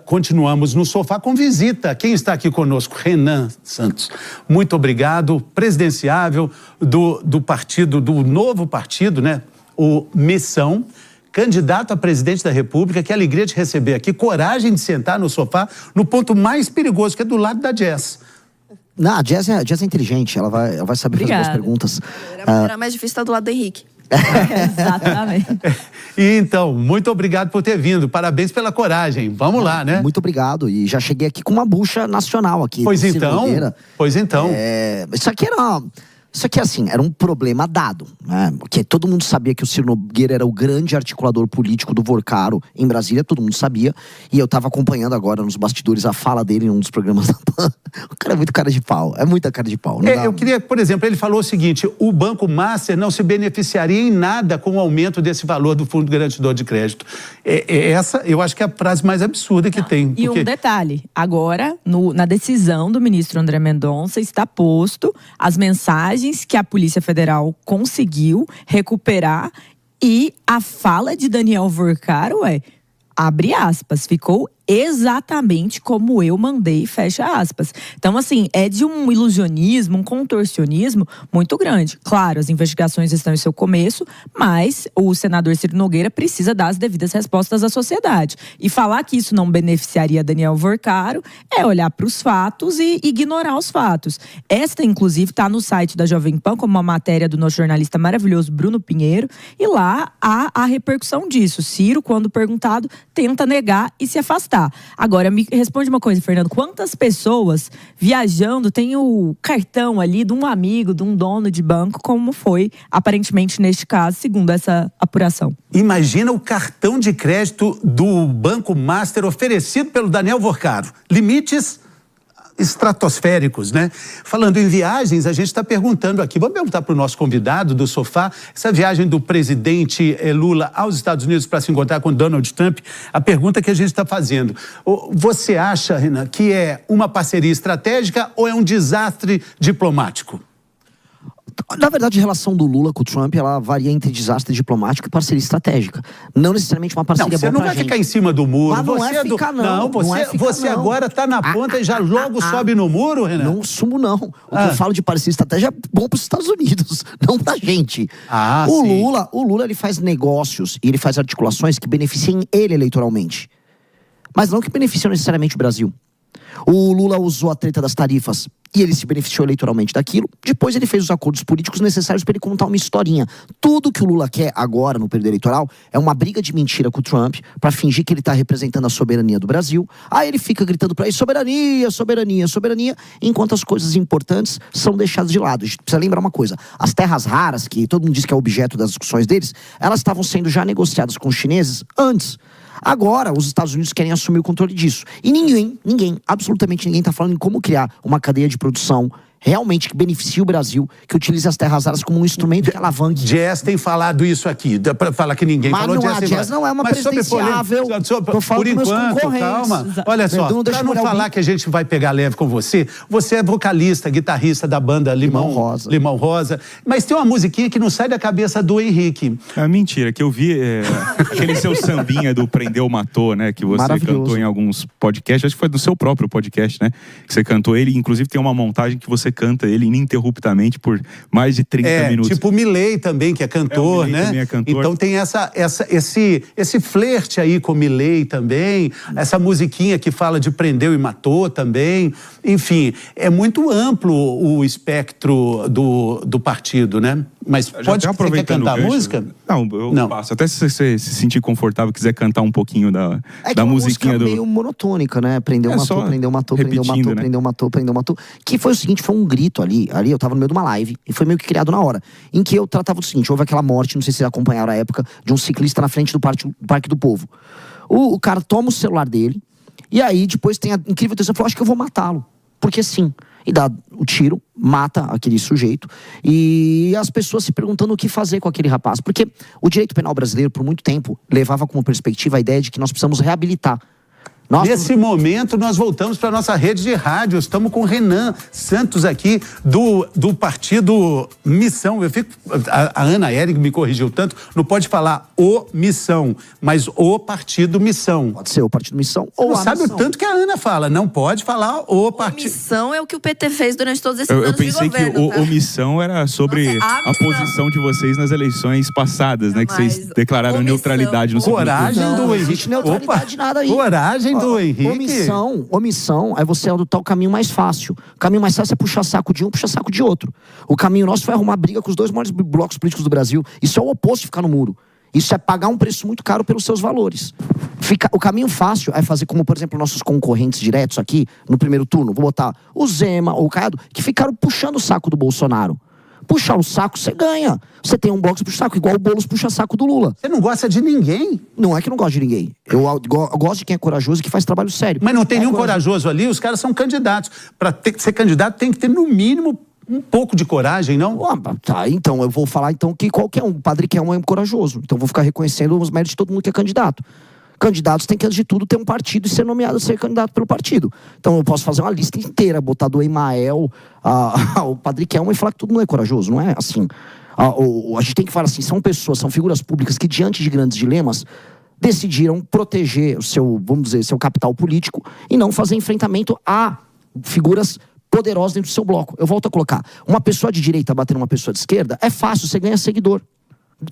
continuamos no sofá com visita. Quem está aqui conosco? Renan Santos. Muito obrigado. Presidenciável do partido, do novo partido, né? O Missão. Candidato a presidente da República. Que alegria de receber aqui. Coragem de sentar no sofá no ponto mais perigoso, que é do lado da Jess. Não, a Jess é inteligente. Ela vai saber fazer as perguntas. Era mais difícil estar do lado do Henrique. Exatamente. E então, muito obrigado por ter vindo. Parabéns pela coragem. Vamos lá, né? Muito obrigado. E já cheguei aqui com uma bucha nacional aqui. Pois então. Isso aqui, assim, era um problema dado, né? Porque todo mundo sabia que o Ciro Nogueira era o grande articulador político do Vorcaro em Brasília, todo mundo sabia. E eu tava acompanhando agora nos bastidores a fala dele em um dos programas da PAN. O cara é muito cara de pau, é muita cara de pau. Eu queria, por exemplo, ele falou o seguinte: o Banco Master não se beneficiaria em nada com o aumento desse valor do Fundo Garantidor de Crédito. Essa, eu acho que é a frase mais absurda que tem. E um detalhe, agora, na decisão do ministro André Mendonça, está posto as mensagens que a Polícia Federal conseguiu recuperar e a fala de Daniel Vorcaro abre aspas, ficou exatamente como eu mandei, fecha aspas. Então, assim, é de um ilusionismo, um contorcionismo muito grande. Claro, as investigações estão em seu começo, mas o senador Ciro Nogueira precisa dar as devidas respostas à sociedade. E falar que isso não beneficiaria Daniel Vorcaro é olhar para os fatos e ignorar os fatos. Esta, inclusive, está no site da Jovem Pan, como uma matéria do nosso jornalista maravilhoso Bruno Pinheiro, e lá há a repercussão disso. Ciro, quando perguntado, tenta negar e se afastar. Agora, me responde uma coisa, Fernando. Quantas pessoas viajando tem o cartão ali de um amigo, de um dono de banco, como foi aparentemente neste caso, segundo essa apuração? Imagina o cartão de crédito do Banco Master oferecido pelo Daniel Vorcaro. Limites estratosféricos, né? Falando em viagens, a gente está perguntando aqui, vamos perguntar para o nosso convidado do sofá, essa viagem do presidente Lula aos Estados Unidos para se encontrar com Donald Trump, a pergunta que a gente está fazendo: você acha, Renan, que é uma parceria estratégica ou é um desastre diplomático? Na verdade, a relação do Lula com o Trump, ela varia entre desastre diplomático e parceria estratégica. Não necessariamente uma parceria boa pra gente. Você não vai ficar em cima do muro. Mas não é ficar, não. Você agora tá na ponta e já logo sobe no muro, Renan? Não sumo, não. O que eu falo de parceria estratégica é bom pros Estados Unidos, não pra gente. O Lula, ele faz negócios e ele faz articulações que beneficiem ele eleitoralmente. Mas não que beneficiam necessariamente o Brasil. O Lula usou a treta das tarifas e ele se beneficiou eleitoralmente daquilo. Depois ele fez os acordos políticos necessários para ele contar uma historinha. Tudo que o Lula quer agora, no período eleitoral, é uma briga de mentira com o Trump para fingir que ele está representando a soberania do Brasil. Aí ele fica gritando para ele: soberania, soberania, soberania, enquanto as coisas importantes são deixadas de lado. A gente precisa lembrar uma coisa: as terras raras, que todo mundo diz que é objeto das discussões deles, elas estavam sendo já negociadas com os chineses antes. Agora, os Estados Unidos querem assumir o controle disso. E ninguém, absolutamente ninguém está falando em como criar uma cadeia de produção realmente que beneficie o Brasil, que utilize as terras raras como um instrumento que alavanque. Jess tem falado isso aqui, para falar que ninguém falou. Mas a Jess não é uma presidenciável. Por enquanto, calma. Olha só, para não falar que a gente vai pegar leve com você, você é vocalista, guitarrista da banda Limão Rosa, mas tem uma musiquinha que não sai da cabeça do Henrique. É mentira, que eu vi aquele seu sambinha do Prendeu Matou, né, que você cantou em alguns podcasts, acho que foi do seu próprio podcast, né, que você cantou ele, inclusive tem uma montagem que você canta ele ininterruptamente por mais de 30 minutos. Tipo o Milley também, que é cantor, né? Também é cantor. Então tem esse flerte aí com o Milley também, essa musiquinha que fala de prendeu e matou também. Enfim, é muito amplo o espectro do partido, né? Mas pode você cantar a música? Não, eu passo. Até se você se sentir confortável, quiser cantar um pouquinho da musiquinha do... É meio monotônica, né? Prendeu, matou, prendeu, matou, prendeu, matou, né? Prendeu, matou, prendeu, matou. Que foi o seguinte, foi um grito ali eu tava no meio de uma live, e foi meio que criado na hora, em que eu tratava do seguinte: houve aquela morte, não sei se vocês acompanharam a época, de um ciclista na frente do Parque do Povo. O cara toma o celular dele, e aí depois tem a incrível decisão, falou: acho que eu vou matá-lo, porque sim. E dá o tiro, mata aquele sujeito, e as pessoas se perguntando o que fazer com aquele rapaz. Porque o direito penal brasileiro, por muito tempo, levava como perspectiva a ideia de que nós precisamos reabilitar. Nesse momento, nós voltamos para a nossa rede de rádio. Estamos com o Renan Santos aqui, do partido Missão. A Ana Hering me corrigiu tanto, não pode falar o Missão, mas o partido Missão. Pode ser o partido Missão ou a sabe Missão. O tanto que a Ana fala, não pode falar o partido. Missão é o que o PT fez durante todos esses anos de governo. Eu pensei que o Missão era sobre a posição de vocês nas eleições passadas, né? Que vocês declararam neutralidade no segundo turno. Coragem do Henrique. Não existe neutralidade nada aí. Coragem do Henrique. Omissão é você adotar o caminho mais fácil. O caminho mais fácil é puxar saco de um, puxar saco de outro. O caminho nosso foi arrumar briga com os dois maiores blocos políticos do Brasil. Isso é o oposto de ficar no muro. Isso é pagar um preço muito caro pelos seus valores. O caminho fácil é fazer como, por exemplo, nossos concorrentes diretos aqui, no primeiro turno. Vou botar o Zema ou o Caiado, que ficaram puxando o saco do Bolsonaro. Puxar o saco, você ganha. Você tem um bloco, você puxa o saco, igual o Boulos puxa saco do Lula. Você não gosta de ninguém? Não é que eu não gosto de ninguém. Eu gosto de quem é corajoso e que faz trabalho sério. Mas não tem nenhum corajoso ali, os caras são candidatos. Para ser candidato tem que ter, no mínimo, um pouco de coragem, não? Tá, então, eu vou falar então que qualquer um, o Padre Kelmo é corajoso. Então eu vou ficar reconhecendo os méritos de todo mundo que é candidato. Candidatos têm que, antes de tudo, ter um partido e ser nomeado a ser candidato pelo partido. Então eu posso fazer uma lista inteira, botar do Emael ao Padre Kelmo e falar que todo mundo é corajoso, não é assim. A gente tem que falar assim, são pessoas, são figuras públicas que, diante de grandes dilemas, decidiram proteger o seu, vamos dizer, seu capital político e não fazer enfrentamento a figuras poderosas dentro do seu bloco. Eu volto a colocar, uma pessoa de direita batendo uma pessoa de esquerda, é fácil, você ganha seguidor.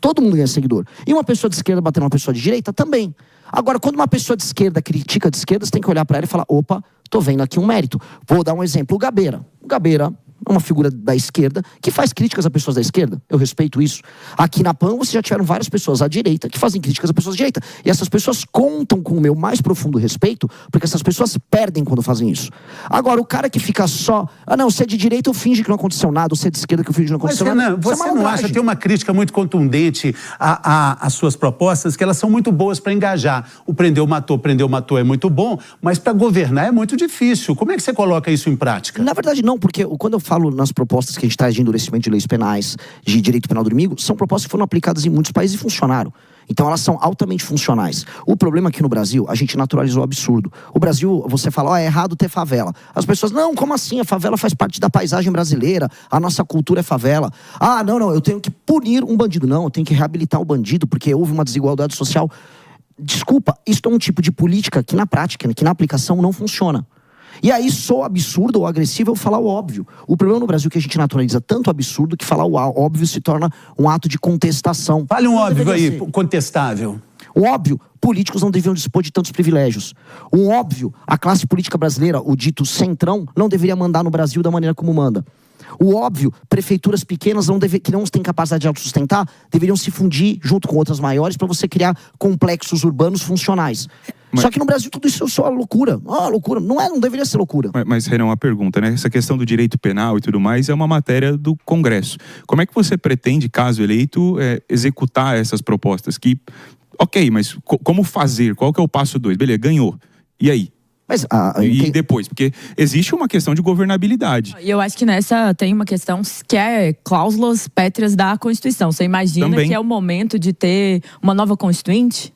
Todo mundo ganha seguidor. E uma pessoa de esquerda batendo uma pessoa de direita, também. Agora, quando uma pessoa de esquerda critica de esquerda, você tem que olhar para ela e falar, opa, tô vendo aqui um mérito. Vou dar um exemplo, o Gabeira. O Gabeira é uma figura da esquerda que faz críticas a pessoas da esquerda. Eu respeito isso. Aqui na PAN, vocês já tiveram várias pessoas à direita que fazem críticas a pessoas da direita. E essas pessoas contam com o meu mais profundo respeito, porque essas pessoas perdem quando fazem isso. Agora, o cara que fica só, não, você é de direita, eu finge que não aconteceu nada, você é de esquerda, que eu finge que não aconteceu nada. Mas, Renan, você não acha, tem uma crítica muito contundente às suas propostas, que elas são muito boas para engajar. O prendeu, matou é muito bom, mas para governar é muito difícil. Como é que você coloca isso em prática? Na verdade, não, porque quando eu falo nas propostas que a gente traz de endurecimento de leis penais, de direito penal do inimigo, são propostas que foram aplicadas em muitos países e funcionaram. Então elas são altamente funcionais. O problema aqui no Brasil, a gente naturalizou o absurdo. O Brasil, você fala, é errado ter favela. As pessoas, não, como assim? A favela faz parte da paisagem brasileira, a nossa cultura é favela. Não, eu tenho que punir um bandido. Não, eu tenho que reabilitar o bandido, porque houve uma desigualdade social. Desculpa, isso é um tipo de política que na prática, que na aplicação não funciona. E aí, sou absurdo ou agressivo eu falar o óbvio. O problema no Brasil é que a gente naturaliza tanto absurdo que falar o óbvio se torna um ato de contestação. Fale um óbvio aí, contestável. Um óbvio, políticos não deveriam dispor de tantos privilégios. Um óbvio, a classe política brasileira, o dito centrão, não deveria mandar no Brasil da maneira como manda. O óbvio, prefeituras pequenas que não têm capacidade de autossustentar, deveriam se fundir junto com outras maiores para você criar complexos urbanos funcionais. Só que no Brasil tudo isso é só loucura. Loucura. Não deveria ser loucura. Mas, Renan, uma pergunta, né? Essa questão do direito penal e tudo mais é uma matéria do Congresso. Como é que você pretende, caso eleito, executar essas propostas? Ok, mas como fazer? Qual que é o passo 2? Beleza, ganhou. E aí? Mas, e depois? Porque existe uma questão de governabilidade. E eu acho que nessa tem uma questão que é cláusulas pétreas da Constituição. Você imagina também que é o momento de ter uma nova Constituinte?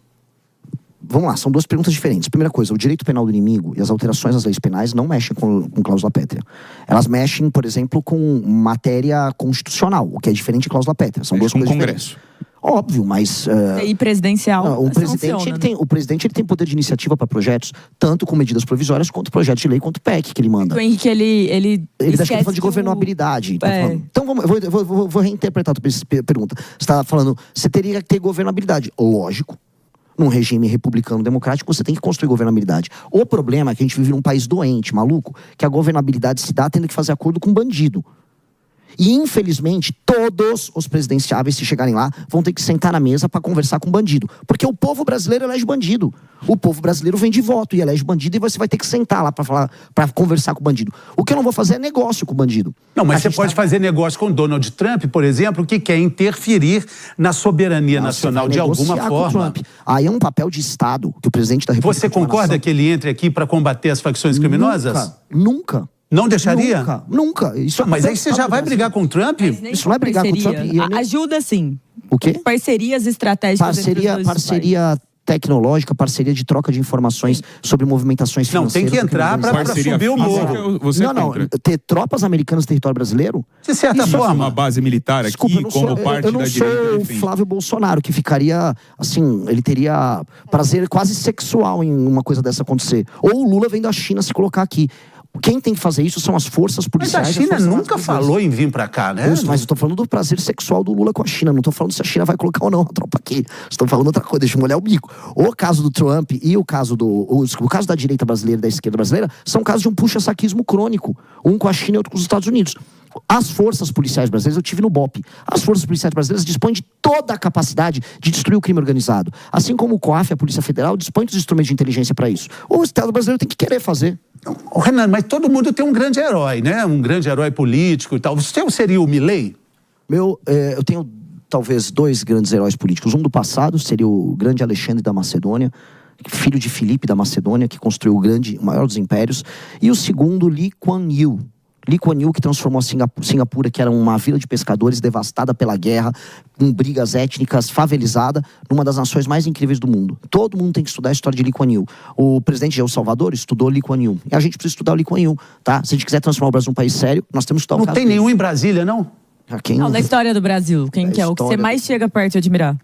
Vamos lá, são duas perguntas diferentes. Primeira coisa, o direito penal do inimigo e as alterações às leis penais não mexem com cláusula pétrea. Elas mexem, por exemplo, com matéria constitucional, o que é diferente de cláusula pétrea. São duas coisas diferentes. Óbvio, mas... E presidencial. O presidente ele tem poder de iniciativa para projetos, tanto com medidas provisórias, quanto projetos de lei, quanto PEC que ele manda. O Henrique, ele está falando de governabilidade. Então, eu vou reinterpretar a tua pergunta. Você está falando, você teria que ter governabilidade. Lógico. Num regime republicano democrático, você tem que construir governabilidade. O problema é que a gente vive num país doente, maluco, que a governabilidade se dá tendo que fazer acordo com bandido. E, infelizmente, todos os presidenciáveis, se chegarem lá, vão ter que sentar na mesa para conversar com bandido. Porque o povo brasileiro elege bandido. O povo brasileiro vem de voto e elege bandido e você vai ter que sentar lá para conversar com o bandido. O que eu não vou fazer é negócio com o bandido. Não, mas você pode fazer negócio com Donald Trump, por exemplo, que quer interferir na soberania nacional de alguma forma. Aí é um papel de Estado que o presidente da República... Você concorda que ele entre aqui para combater as facções criminosas? Nunca. Não deixaria? Nunca. Mas aí você já vai brigar com o Trump? Isso não é brigar com o Trump. Ajuda sim. O quê? Parcerias estratégicas. Parceria tecnológica, parceria de troca de informações sobre movimentações financeiras. Não, tem que entrar para subir o morro. Não, ter tropas americanas no território brasileiro? De certa forma. Uma base militar aqui, como parte da direita. Eu não sou o Flávio Bolsonaro, que ficaria, assim, ele teria prazer quase sexual em uma coisa dessa acontecer. Ou o Lula vem da China se colocar aqui. Quem tem que fazer isso são as forças policiais. Mas a China nunca falou em vir pra cá, né? Mas eu tô falando do prazer sexual do Lula com a China. Não tô falando se a China vai colocar ou não a tropa aqui. Estou falando outra coisa, deixa eu molhar o bico. O caso do Trump e o caso da direita brasileira e da esquerda brasileira são casos de um puxa-saquismo crônico. Um com a China e outro com os Estados Unidos. As forças policiais brasileiras, eu tive no BOPE, as forças policiais brasileiras dispõem de toda a capacidade de destruir o crime organizado. Assim como o COAF, a Polícia Federal, dispõe dos instrumentos de inteligência para isso. O Estado brasileiro tem que querer fazer. Renan, mas todo mundo tem um grande herói, né? Um grande herói político e tal. O seu seria o Milei? Eu tenho talvez 2 grandes heróis políticos. Um do passado seria o grande Alexandre da Macedônia, filho de Filipe da Macedônia, que construiu o maior dos impérios. E o segundo, Lee Kuan Yew. Lee Kuan Yew, que transformou a Singapura, que era uma vila de pescadores devastada pela guerra, com brigas étnicas, favelizada, numa das nações mais incríveis do mundo. Todo mundo tem que estudar a história de Lee Kuan Yew. O presidente de El Salvador estudou Lee Kuan Yew. E a gente precisa estudar o Lee Kuan Yew, tá? Se a gente quiser transformar o Brasil num país sério, nós temos que estudar o caso dele. Não tem nenhum em Brasília, não? Não, da história do Brasil. Quem que é o que você mais chega perto de admirar?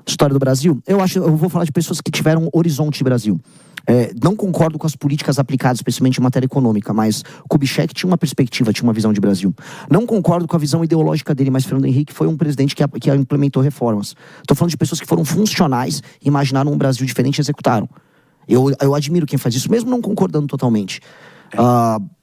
História do Brasil? Eu vou falar de pessoas que tiveram um horizonte de Brasil. Não concordo com as políticas aplicadas, especialmente em matéria econômica, mas Kubitschek tinha uma perspectiva, tinha uma visão de Brasil. Não concordo com a visão ideológica dele, mas Fernando Henrique foi um presidente que implementou reformas. Estou falando de pessoas que foram funcionais, imaginaram um Brasil diferente e executaram. Eu admiro quem faz isso, mesmo não concordando totalmente.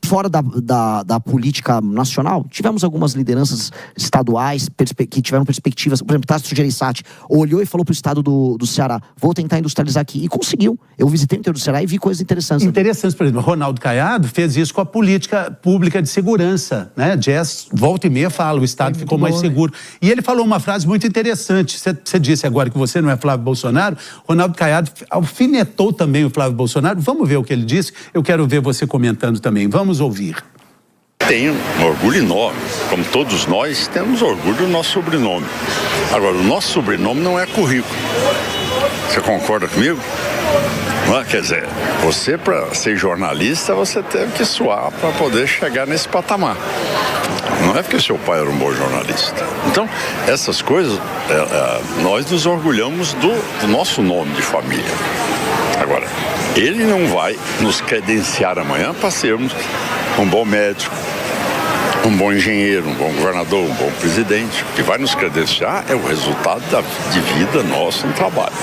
Fora da política nacional, tivemos algumas lideranças estaduais que tiveram perspectivas. Por exemplo, Tasso Gereissati olhou e falou para o estado do Ceará: vou tentar industrializar aqui, e conseguiu. Eu visitei o interior do Ceará e vi coisas interessantes. Interessantes, por exemplo, Ronaldo Caiado fez isso com a política pública de segurança, né? Jazz, volta e meia fala, o estado ficou mais seguro. E ele falou uma frase muito interessante. Você disse agora que você não é Flávio Bolsonaro. Ronaldo Caiado alfinetou também o Flávio Bolsonaro. Vamos ver o que ele disse. Eu quero ver você comentando também. Vamos ouvir. Tenho um orgulho enorme, como todos nós temos orgulho do nosso sobrenome. Agora, o nosso sobrenome não é currículo. Você concorda comigo? Não, quer dizer, você, para ser jornalista, você teve que suar para poder chegar nesse patamar. Não é porque seu pai era um bom jornalista. Então, essas coisas, nós nos orgulhamos do nosso nome de família. Agora, ele não vai nos credenciar amanhã para sermos um bom médico, um bom engenheiro, um bom governador, um bom presidente. O que vai nos credenciar é o resultado de vida nosso no trabalho.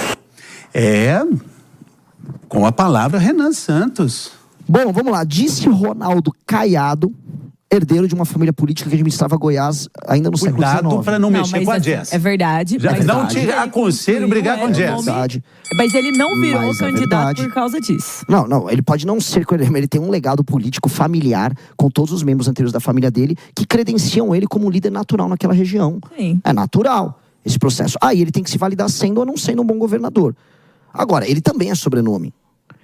Com a palavra Renan Santos. Bom, vamos lá. Disse Ronaldo Caiado, herdeiro de uma família política que administrava Goiás ainda no século XIX. Cuidado para não mexer com a Jess. É verdade. Não te aconselho brigar com a Jess. Mas ele não virou candidato por causa disso. Não, ele pode não ser, ele tem um legado político familiar com todos os membros anteriores da família dele que credenciam ele como um líder natural naquela região. Sim. É natural esse processo. Aí ele tem que se validar sendo ou não sendo um bom governador. Agora, ele também é sobrenome.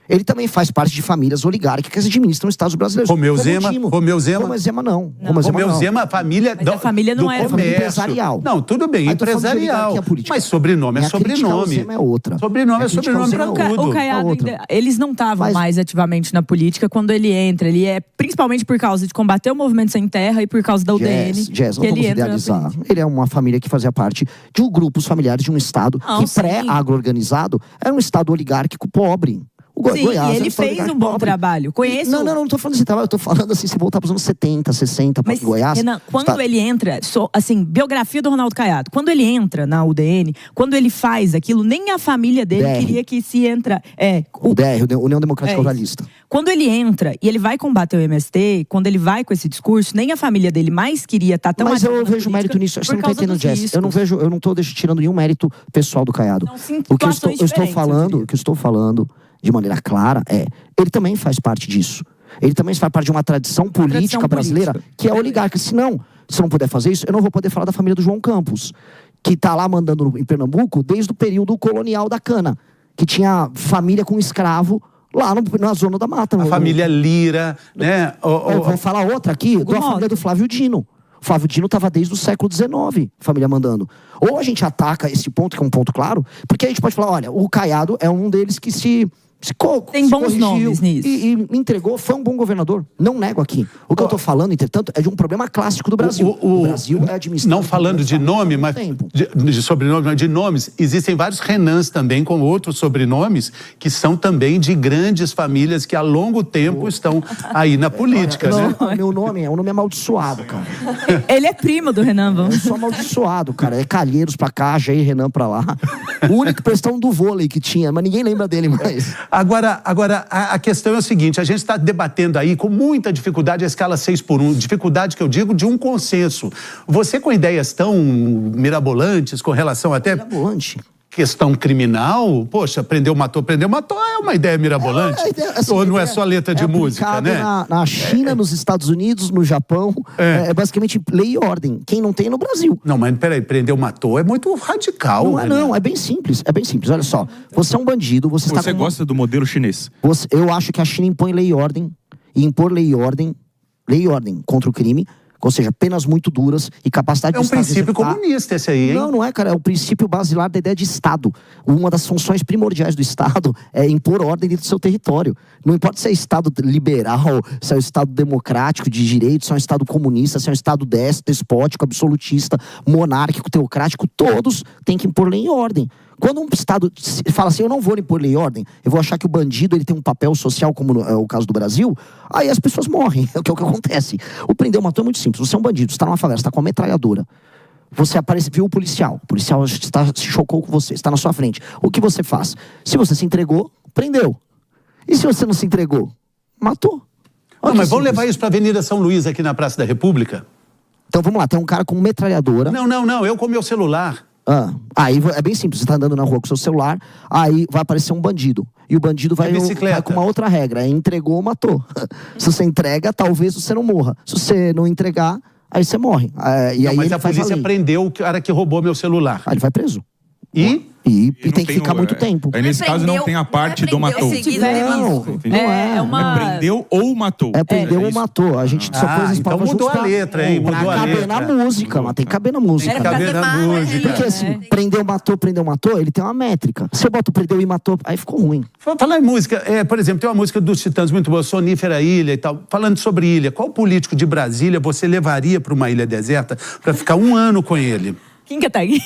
Ele também faz parte de famílias oligárquicas que administram estados brasileiros. Romeu Zema não. Romeu Zema, família mas a família não é família empresarial. Não, tudo bem, empresarial. Mas sobrenome é sobrenome. Zema é outra. Sobrenome é sobrenome para tudo. O Caiado, eles não estavam mais ativamente na política quando ele entra. Ele é principalmente por causa de combater o movimento sem terra e por causa da UDN. Não vamos idealizar. Ele é uma família que fazia parte de grupos familiares de um estado que pré-agro-organizado era um estado oligárquico pobre. Sim, Goiás, e ele fez um bom trabalho. Conheço... Não tô falando desse trabalho. Eu tô falando assim, se voltar para os anos 70, 60, para Goiás... Renan, quando ele entra... assim, biografia do Ronaldo Caiado. Quando ele entra na UDN, quando ele faz aquilo, nem a família dele queria que se entra... O DR, União Democrática Ruralista. Quando ele entra e ele vai combater o MST, quando ele vai com esse discurso, nem a família dele mais queria estar tão... Mas eu vejo mérito nisso. Você não tá entendendo, Jess. Eu não tô tirando nenhum mérito pessoal do Caiado. O que eu estou falando... de maneira clara, ele também faz parte disso. Ele também faz parte de uma tradição política brasileira que é oligárquica. Se não puder fazer isso, eu não vou poder falar da família do João Campos, que está lá mandando em Pernambuco desde o período colonial da cana, que tinha família com escravo lá na zona da mata. A família Lira, né? Eu vou falar outra aqui, da família do Flávio Dino. Flávio Dino estava desde o século XIX, família mandando. Ou a gente ataca esse ponto, que é um ponto claro, porque a gente pode falar, olha, o Caiado é um deles que tem bons nomes nisso. E entregou, foi um bom governador. Não nego aqui. O que eu tô falando, entretanto, é de um problema clássico do Brasil. O Brasil é administrado... Não falando de nome, mas de sobrenome, mas de nomes, existem vários Renans também com outros sobrenomes que são também de grandes famílias que há longo tempo estão aí na política, né? Meu nome é um nome amaldiçoado, cara. Ele é primo do Renan, vamos. Eu sou amaldiçoado, cara. É Calheiros pra cá, Jair Renan pra lá. O único questão do vôlei que tinha, mas ninguém lembra dele mais. Agora a questão é o seguinte, a gente está debatendo aí com muita dificuldade a escala 6x1, dificuldade que eu digo de um consenso. Você com ideias tão mirabolantes com relação até... Mirabolante? Questão criminal, poxa, prendeu, matou, é uma ideia mirabolante. Ou não é só letra de música, né? Na China, nos Estados Unidos, no Japão, é basicamente lei e ordem. Quem não tem no Brasil. Não, mas peraí, prendeu, matou é muito radical. Não, é bem simples, Olha só, você é um bandido, você gosta do modelo chinês? Eu acho que a China impõe lei e ordem, e impor lei e ordem contra o crime, ou seja, penas muito duras e capacidade de... É um princípio comunista esse aí, hein? Não é, cara. É o princípio basilar da ideia de Estado. Uma das funções primordiais do Estado é impor ordem dentro do seu território. Não importa se é Estado liberal, se é um Estado democrático, de direito, se é um Estado comunista, se é um Estado despótico, absolutista, monárquico, teocrático, todos têm que impor lei e ordem. Quando um Estado fala assim, eu não vou impor lei e ordem, eu vou achar que o bandido ele tem um papel social, como é o caso do Brasil, aí as pessoas morrem, é o que acontece. O prender ou matou é muito simples. Você é um bandido, você está numa favela, você está com uma metralhadora. Você viu o policial se chocou com você, está na sua frente. O que você faz? Se você se entregou, prendeu. E se você não se entregou? Matou. Não, mas vamos levar isso para a Avenida São Luís, aqui na Praça da República? Então vamos lá, tem um cara com metralhadora. Não, eu com meu celular. Aí é bem simples, você tá andando na rua com seu celular, aí vai aparecer um bandido. E o bandido vai com uma outra regra, entregou, matou. Se você entrega, talvez você não morra. Se você não entregar, aí você morre. Mas a polícia prendeu o cara que roubou meu celular. Aí ele vai preso. E tem que ficar muito tempo. Aí nesse caso não tem a parte do matou. Prendeu ou matou. Prendeu ou matou. A gente só coisas então mudou a letra, hein? Mudou a letra. Caber na música, mas tem que caber na música. Tem que caber na música. Porque assim, prendeu, matou, ele tem uma métrica. Se eu boto prendeu e matou, aí ficou ruim. Falar em música, por exemplo, tem uma música dos Titãs muito boa, Sonífera Ilha e tal. Falando sobre ilha, qual político de Brasília você levaria para uma ilha deserta para ficar 1 ano com ele? Quem que tá aqui?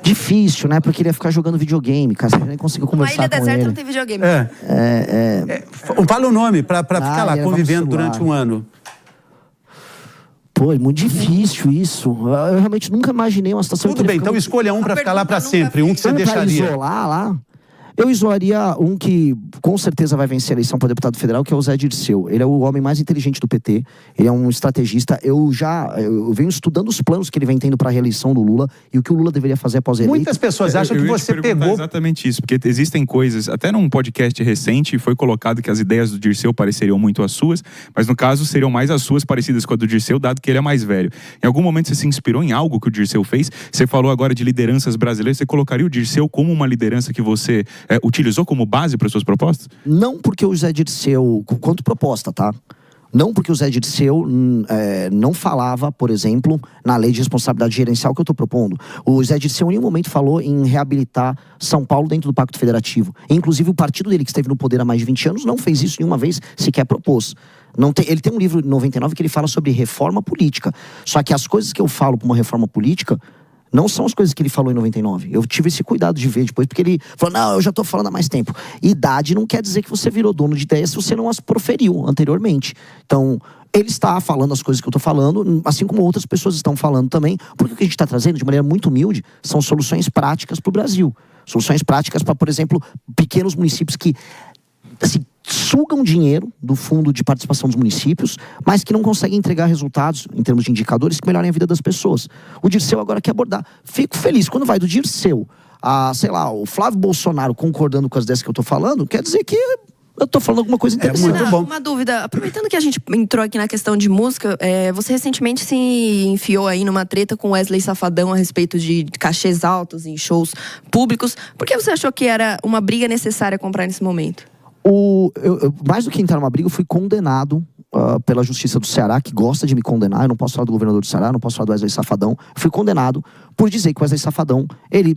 Difícil, né? Porque ele ia ficar jogando videogame, cara. Você nem conseguiu conversar com ele. Uma ilha deserta não tem videogame. Fala o nome pra ficar lá, convivendo durante 1 ano. Pô, é muito difícil isso. Eu realmente nunca imaginei uma situação... Tudo bem, então escolha um pra ficar lá pra sempre. Um que você deixaria. Pra isolar lá... Eu isolaria um que com certeza vai vencer a eleição para deputado federal, que é o Zé Dirceu. Ele é o homem mais inteligente do PT, ele é um estrategista. Eu venho estudando os planos que ele vem tendo para a reeleição do Lula e o que o Lula deveria fazer após a eleição. Muitas pessoas acham que você pegou... exatamente isso, porque existem coisas, até num podcast recente foi colocado que as ideias do Dirceu pareceriam muito as suas, mas no caso seriam mais as suas parecidas com a do Dirceu, dado que ele é mais velho. Em algum momento você se inspirou em algo que o Dirceu fez? Você falou agora de lideranças brasileiras, você colocaria o Dirceu como uma liderança que você... utilizou como base para suas propostas? Não porque o Zé Dirceu, quanto proposta, tá? Não porque o Zé Dirceu não falava, por exemplo, na lei de responsabilidade gerencial que eu estou propondo. O Zé Dirceu em nenhum momento falou em reabilitar São Paulo dentro do Pacto Federativo. Inclusive o partido dele, que esteve no poder há mais de 20 anos, não fez isso nenhuma vez, sequer propôs. Ele tem um livro de 99 que ele fala sobre reforma política. Só que as coisas que eu falo para uma reforma política não são as coisas que ele falou em 99. Eu tive esse cuidado de ver depois, porque ele falou, não, eu já tô falando há mais tempo. Idade não quer dizer que você virou dono de ideias se você não as proferiu anteriormente. Então, ele está falando as coisas que eu tô falando, assim como outras pessoas estão falando também, porque o que a gente está trazendo, de maneira muito humilde, são soluções práticas para o Brasil. Soluções práticas para, por exemplo, pequenos municípios que, assim, sugam dinheiro do fundo de participação dos municípios, mas que não conseguem entregar resultados em termos de indicadores que melhorem a vida das pessoas. O Dirceu agora quer abordar. Fico feliz. Quando vai do Dirceu a, sei lá, o Flávio Bolsonaro concordando com as ideias que eu tô falando, quer dizer que eu tô falando alguma coisa interessante. Muito bom. Uma dúvida, aproveitando que a gente entrou aqui na questão de música, você recentemente se enfiou aí numa treta com Wesley Safadão a respeito de cachês altos em shows públicos. Por que você achou que era uma briga necessária comprar nesse momento? Mais do que entrar numa briga, eu fui condenado pela Justiça do Ceará, que gosta de me condenar. Eu não posso falar do governador do Ceará, não posso falar do Wesley Safadão. Fui condenado por dizer que o Wesley Safadão, ele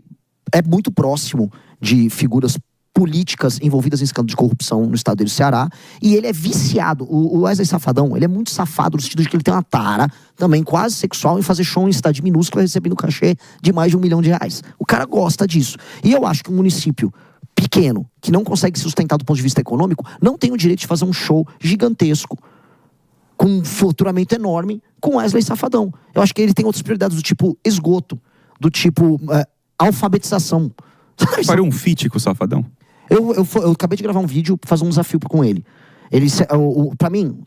é muito próximo de figuras políticas envolvidas em escândalo de corrupção no estado do Ceará, e ele é viciado. O Wesley Safadão, ele é muito safado no sentido de que ele tem uma tara também quase sexual em fazer show em cidade minúscula recebendo cachê de mais de R$1 milhão. O cara gosta disso. E eu acho que um município pequeno, que não consegue se sustentar do ponto de vista econômico, não tem o direito de fazer um show gigantesco, com um faturamento enorme, com Wesley Safadão. Eu acho que ele tem outras prioridades do tipo esgoto, do tipo alfabetização. Faria um feat com o Safadão? Eu acabei de gravar um vídeo pra fazer um desafio com ele. Pra mim,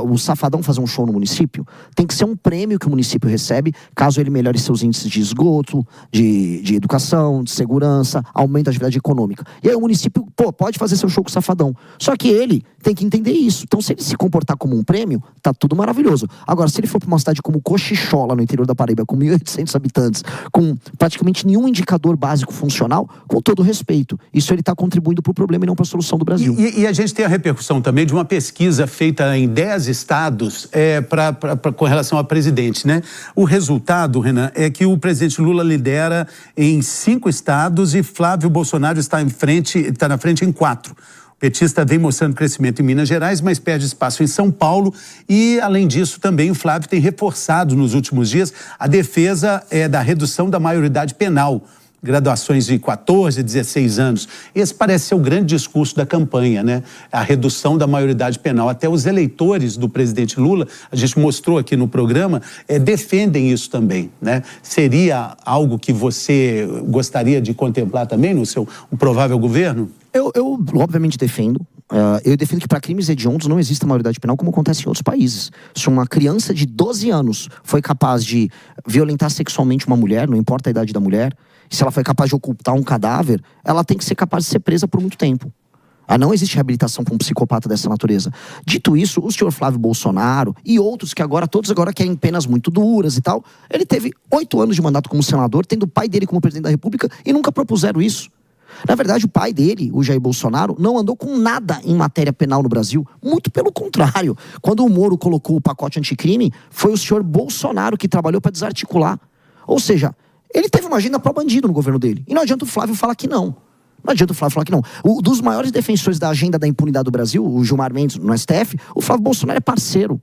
o Safadão fazer um show no município tem que ser um prêmio que o município recebe caso ele melhore seus índices de esgoto, de educação, de segurança, aumento da atividade econômica. E aí o município, pode fazer seu show com o Safadão. Só que ele tem que entender isso. Então, se ele se comportar como um prêmio, tá tudo maravilhoso. Agora, se ele for pra uma cidade como Cochichola, no interior da Paraíba, com 1.800 habitantes, com praticamente nenhum indicador básico funcional, com todo respeito, isso ele tá contribuindo pro problema e não pra solução do Brasil. E a gente tem a repercussão também de uma pesquisa feita em 10 estados com relação a presidente, né? O resultado, Renan, é que o presidente Lula lidera em 5 estados e Flávio Bolsonaro está na frente em 4. O petista vem mostrando crescimento em Minas Gerais, mas perde espaço em São Paulo e, além disso, também o Flávio tem reforçado nos últimos dias a defesa da redução da maioridade penal. Graduações de 14, 16 anos. Esse parece ser o grande discurso da campanha, né? A redução da maioridade penal. Até os eleitores do presidente Lula, a gente mostrou aqui no programa, defendem isso também, né? Seria algo que você gostaria de contemplar também no seu provável governo? Eu obviamente defendo. Eu defendo que para crimes hediondos não exista maioridade penal como acontece em outros países. Se uma criança de 12 anos foi capaz de violentar sexualmente uma mulher, não importa a idade da mulher, se ela foi capaz de ocultar um cadáver, ela tem que ser capaz de ser presa por muito tempo. Não existe reabilitação para um psicopata dessa natureza. Dito isso, o senhor Flávio Bolsonaro e outros que todos agora querem penas muito duras e tal, ele teve 8 anos de mandato como senador, tendo o pai dele como presidente da República e nunca propuseram isso. Na verdade, o pai dele, o Jair Bolsonaro, não andou com nada em matéria penal no Brasil. Muito pelo contrário. Quando o Moro colocou o pacote anticrime, foi o senhor Bolsonaro que trabalhou para desarticular. Ou seja, ele teve uma agenda pró-bandido no governo dele. E não adianta o Flávio falar que não. Não adianta o Flávio falar que não. Dos maiores defensores da agenda da impunidade do Brasil, o Gilmar Mendes, no STF, o Flávio Bolsonaro é parceiro.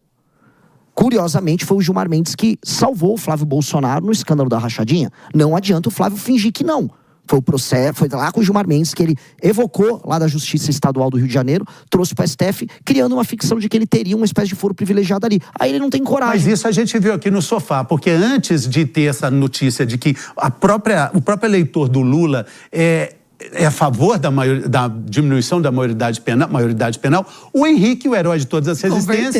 Curiosamente, foi o Gilmar Mendes que salvou o Flávio Bolsonaro no escândalo da rachadinha. Não adianta o Flávio fingir que não. Foi o processo, foi lá com o Gilmar Mendes que ele evocou lá da Justiça Estadual do Rio de Janeiro, trouxe para o STF, criando uma ficção de que ele teria uma espécie de foro privilegiado ali. Aí ele não tem coragem. Mas isso a gente viu aqui no sofá, porque antes de ter essa notícia de que o próprio eleitor do Lula é a favor da diminuição da maioridade penal, o Henrique, o herói de todas as resistências,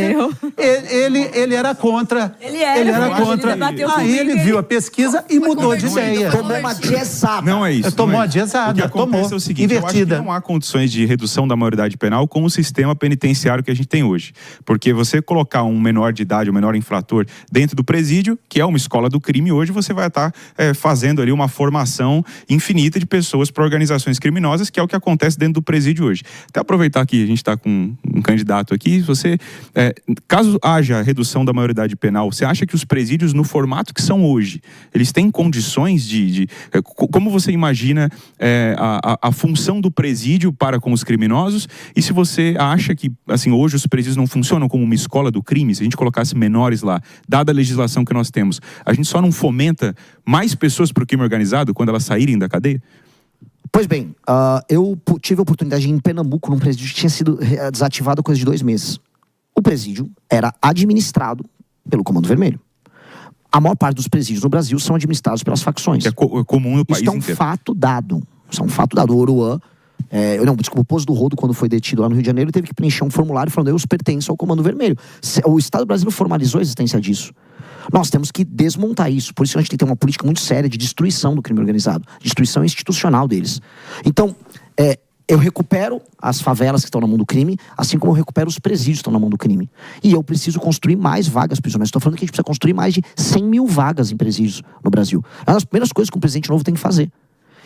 ele era contra. Ele era contra. Aí ele viu a pesquisa e mudou de ideia. Tomou uma diesada. Não é isso. Tomou a diesada. O que acontece é o seguinte, invertida. Eu acho que não há condições de redução da maioridade penal com o sistema penitenciário que a gente tem hoje. Porque você colocar um menor de idade, um menor infrator dentro do presídio, que é uma escola do crime, hoje você vai estar fazendo ali uma formação infinita de pessoas para organizações criminosas, que é o que acontece dentro do presídio hoje. Até aproveitar que a gente está com um candidato aqui, caso haja redução da maioridade penal, você acha que os presídios, no formato que são hoje, eles têm condições como você imagina a função do presídio para com os criminosos? E se você acha que, assim, hoje os presídios não funcionam como uma escola do crime, se a gente colocasse menores lá, dada a legislação que nós temos, a gente só não fomenta mais pessoas para o crime organizado quando elas saírem da cadeia? Pois bem, eu tive a oportunidade de ir em Pernambuco, num presídio que tinha sido desativado há coisa de 2 meses. O presídio era administrado pelo Comando Vermelho. A maior parte dos presídios no Brasil são administrados pelas facções. É comum no país inteiro. Isso é um fato dado. Isso é um fato dado. O Oruan, o Poço do Rodo, quando foi detido lá no Rio de Janeiro, teve que preencher um formulário falando: eu pertenço ao Comando Vermelho. O Estado brasileiro formalizou a existência disso. Nós temos que desmontar isso. Por isso a gente tem que ter uma política muito séria de destruição do crime organizado. Destruição institucional deles. Então, eu recupero as favelas que estão na mão do crime, assim como eu recupero os presídios que estão na mão do crime. E eu preciso construir mais vagas prisionais. Estou falando que a gente precisa construir mais de 100 mil vagas em presídios no Brasil. É uma das primeiras coisas que um presidente novo tem que fazer.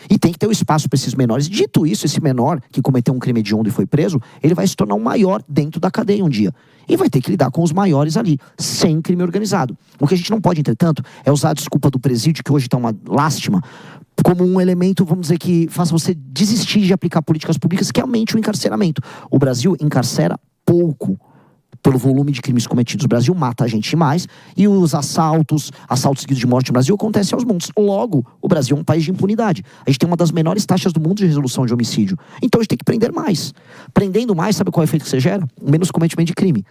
E tem que ter o espaço para esses menores. Dito isso, esse menor que cometeu um crime hediondo e foi preso, ele vai se tornar um maior dentro da cadeia um dia. E vai ter que lidar com os maiores ali, sem crime organizado. O que a gente não pode, entretanto, é usar a desculpa do presídio, que hoje está uma lástima, como um elemento, vamos dizer, que faça você desistir de aplicar políticas públicas, que aumente o encarceramento. O Brasil encarcera pouco pelo volume de crimes cometidos. O Brasil mata a gente demais e os assaltos seguidos de morte no Brasil acontecem aos montes. Logo, o Brasil é um país de impunidade. A gente tem uma das menores taxas do mundo de resolução de homicídio. Então a gente tem que prender mais. Prendendo mais, sabe qual é o efeito que você gera? Menos cometimento de crime.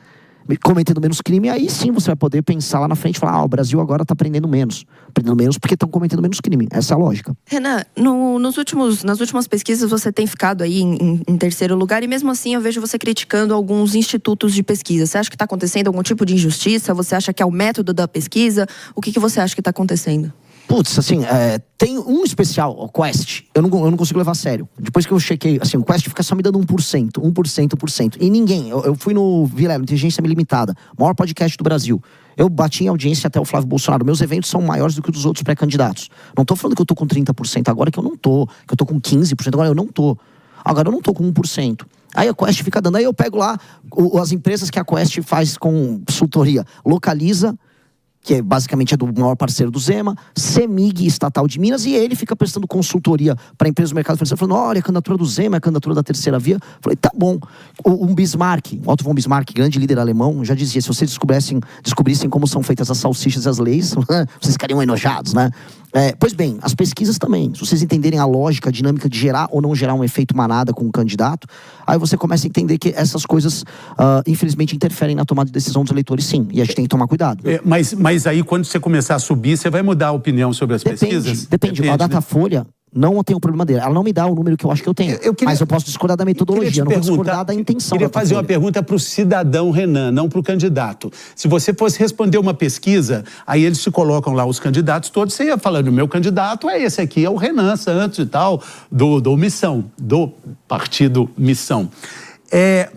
Cometendo menos crime, aí sim você vai poder pensar lá na frente e falar, o Brasil agora está prendendo menos. Prendendo menos porque estão cometendo menos crime. Essa é a lógica. Renan, nas últimas pesquisas você tem ficado aí em terceiro lugar e mesmo assim eu vejo você criticando alguns institutos de pesquisa. Você acha que está acontecendo algum tipo de injustiça? Você acha que é o método da pesquisa? O que você acha que está acontecendo? Putz, assim, tem um especial, o Quest, eu não consigo levar a sério. Depois que eu chequei, assim, o Quest fica só me dando 1%. E ninguém, eu fui no Vilela, Inteligência Limitada, maior podcast do Brasil. Eu bati em audiência até o Flávio Bolsonaro. Meus eventos são maiores do que os dos outros pré-candidatos. Não tô falando que eu tô com 30% agora, que eu não tô. Que eu tô com 15% agora, eu não tô. Agora eu não tô com 1%. Aí a Quest fica dando. Aí eu pego lá as empresas que a Quest faz com consultoria. Localiza, que é basicamente do maior parceiro do Zema, CEMIG, estatal de Minas, e ele fica prestando consultoria para empresas do mercado financeiro, falando, olha, a candidatura do Zema, a candidatura da terceira via. Falei, tá bom. Um Bismarck, Otto von Bismarck, grande líder alemão, já dizia, se vocês descobrissem como são feitas as salsichas e as leis, vocês ficariam enojados, né? Pois bem, as pesquisas também. Se vocês entenderem a lógica, a dinâmica de gerar ou não gerar um efeito manada com o candidato, aí você começa a entender que essas coisas, infelizmente, interferem na tomada de decisão dos eleitores, sim. E a gente tem que tomar cuidado. Mas aí, quando você começar a subir, você vai mudar a opinião sobre as pesquisas? Depende. A Datafolha não tem o problema dele. Ela não me dá o número que eu acho que eu tenho. Mas eu posso discordar da metodologia, eu não vou discordar da intenção. Eu queria fazer uma pergunta para o cidadão Renan, não para o candidato. Se você fosse responder uma pesquisa, aí eles te colocam lá os candidatos todos, você ia falando, meu candidato é esse aqui, é o Renan Santos e tal, do Missão, do partido Missão.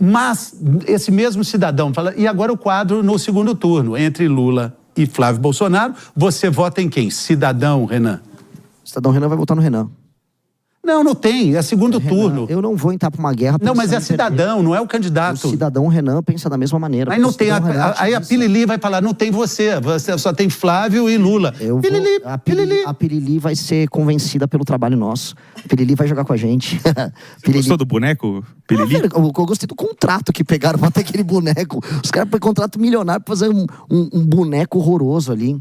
Mas esse mesmo cidadão fala, e agora o quadro no segundo turno, entre Lula e Flávio Bolsonaro, você vota em quem? Cidadão Renan? Cidadão Renan vai votar no Renan. Não tem, é segundo turno. Eu não vou entrar pra uma guerra. Não, mas é cidadão, não é o candidato. O cidadão Renan pensa da mesma maneira. Aí não tem, aí a Pilili vai falar, não tem você só tem Flávio e Lula. A Pilili vai ser convencida pelo trabalho nosso. A Pilili vai jogar com a gente. Você gostou do boneco, Pilili? Eu gostei do contrato que pegaram pra ter aquele boneco. Os caras põem contrato milionário pra fazer um boneco horroroso ali.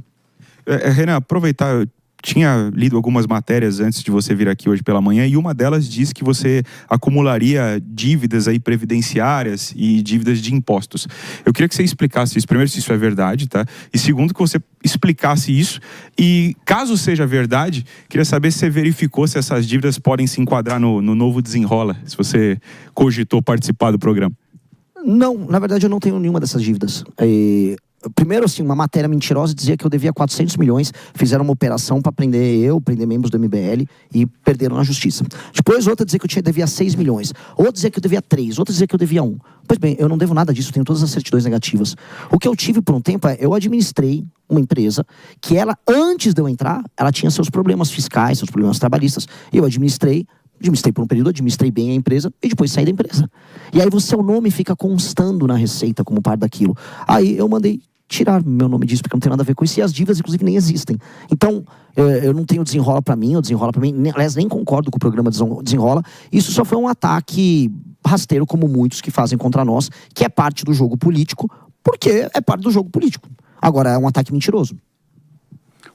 Renan, aproveitar... Eu tinha lido algumas matérias antes de você vir aqui hoje pela manhã e uma delas diz que você acumularia dívidas aí previdenciárias e dívidas de impostos. Eu queria que você explicasse isso, primeiro se isso é verdade, tá? E segundo que você explicasse isso e caso seja verdade, queria saber se você verificou se essas dívidas podem se enquadrar no novo Desenrola, se você cogitou participar do programa. Não, na verdade eu não tenho nenhuma dessas dívidas. Primeiro, assim, uma matéria mentirosa dizia que eu devia 400 milhões, fizeram uma operação para prender membros do MBL e perderam na justiça. Depois, outra dizia que eu devia 6 milhões, outra dizia que eu devia 3, outra dizia que eu devia 1. Pois bem, eu não devo nada disso, tenho todas as certidões negativas. O que eu tive por um tempo eu administrei uma empresa que ela, antes de eu entrar, ela tinha seus problemas fiscais, seus problemas trabalhistas, e eu administrei por um período, administrei bem a empresa e depois saí da empresa. E aí o seu nome fica constando na receita como parte daquilo. Aí eu mandei tirar meu nome disso, porque não tem nada a ver com isso, e as dívidas, inclusive, nem existem. Então, eu não tenho Desenrola pra mim, aliás, nem concordo com o programa Desenrola. Isso só foi um ataque rasteiro, como muitos que fazem contra nós, que é parte do jogo político, porque é parte do jogo político. Agora, é um ataque mentiroso.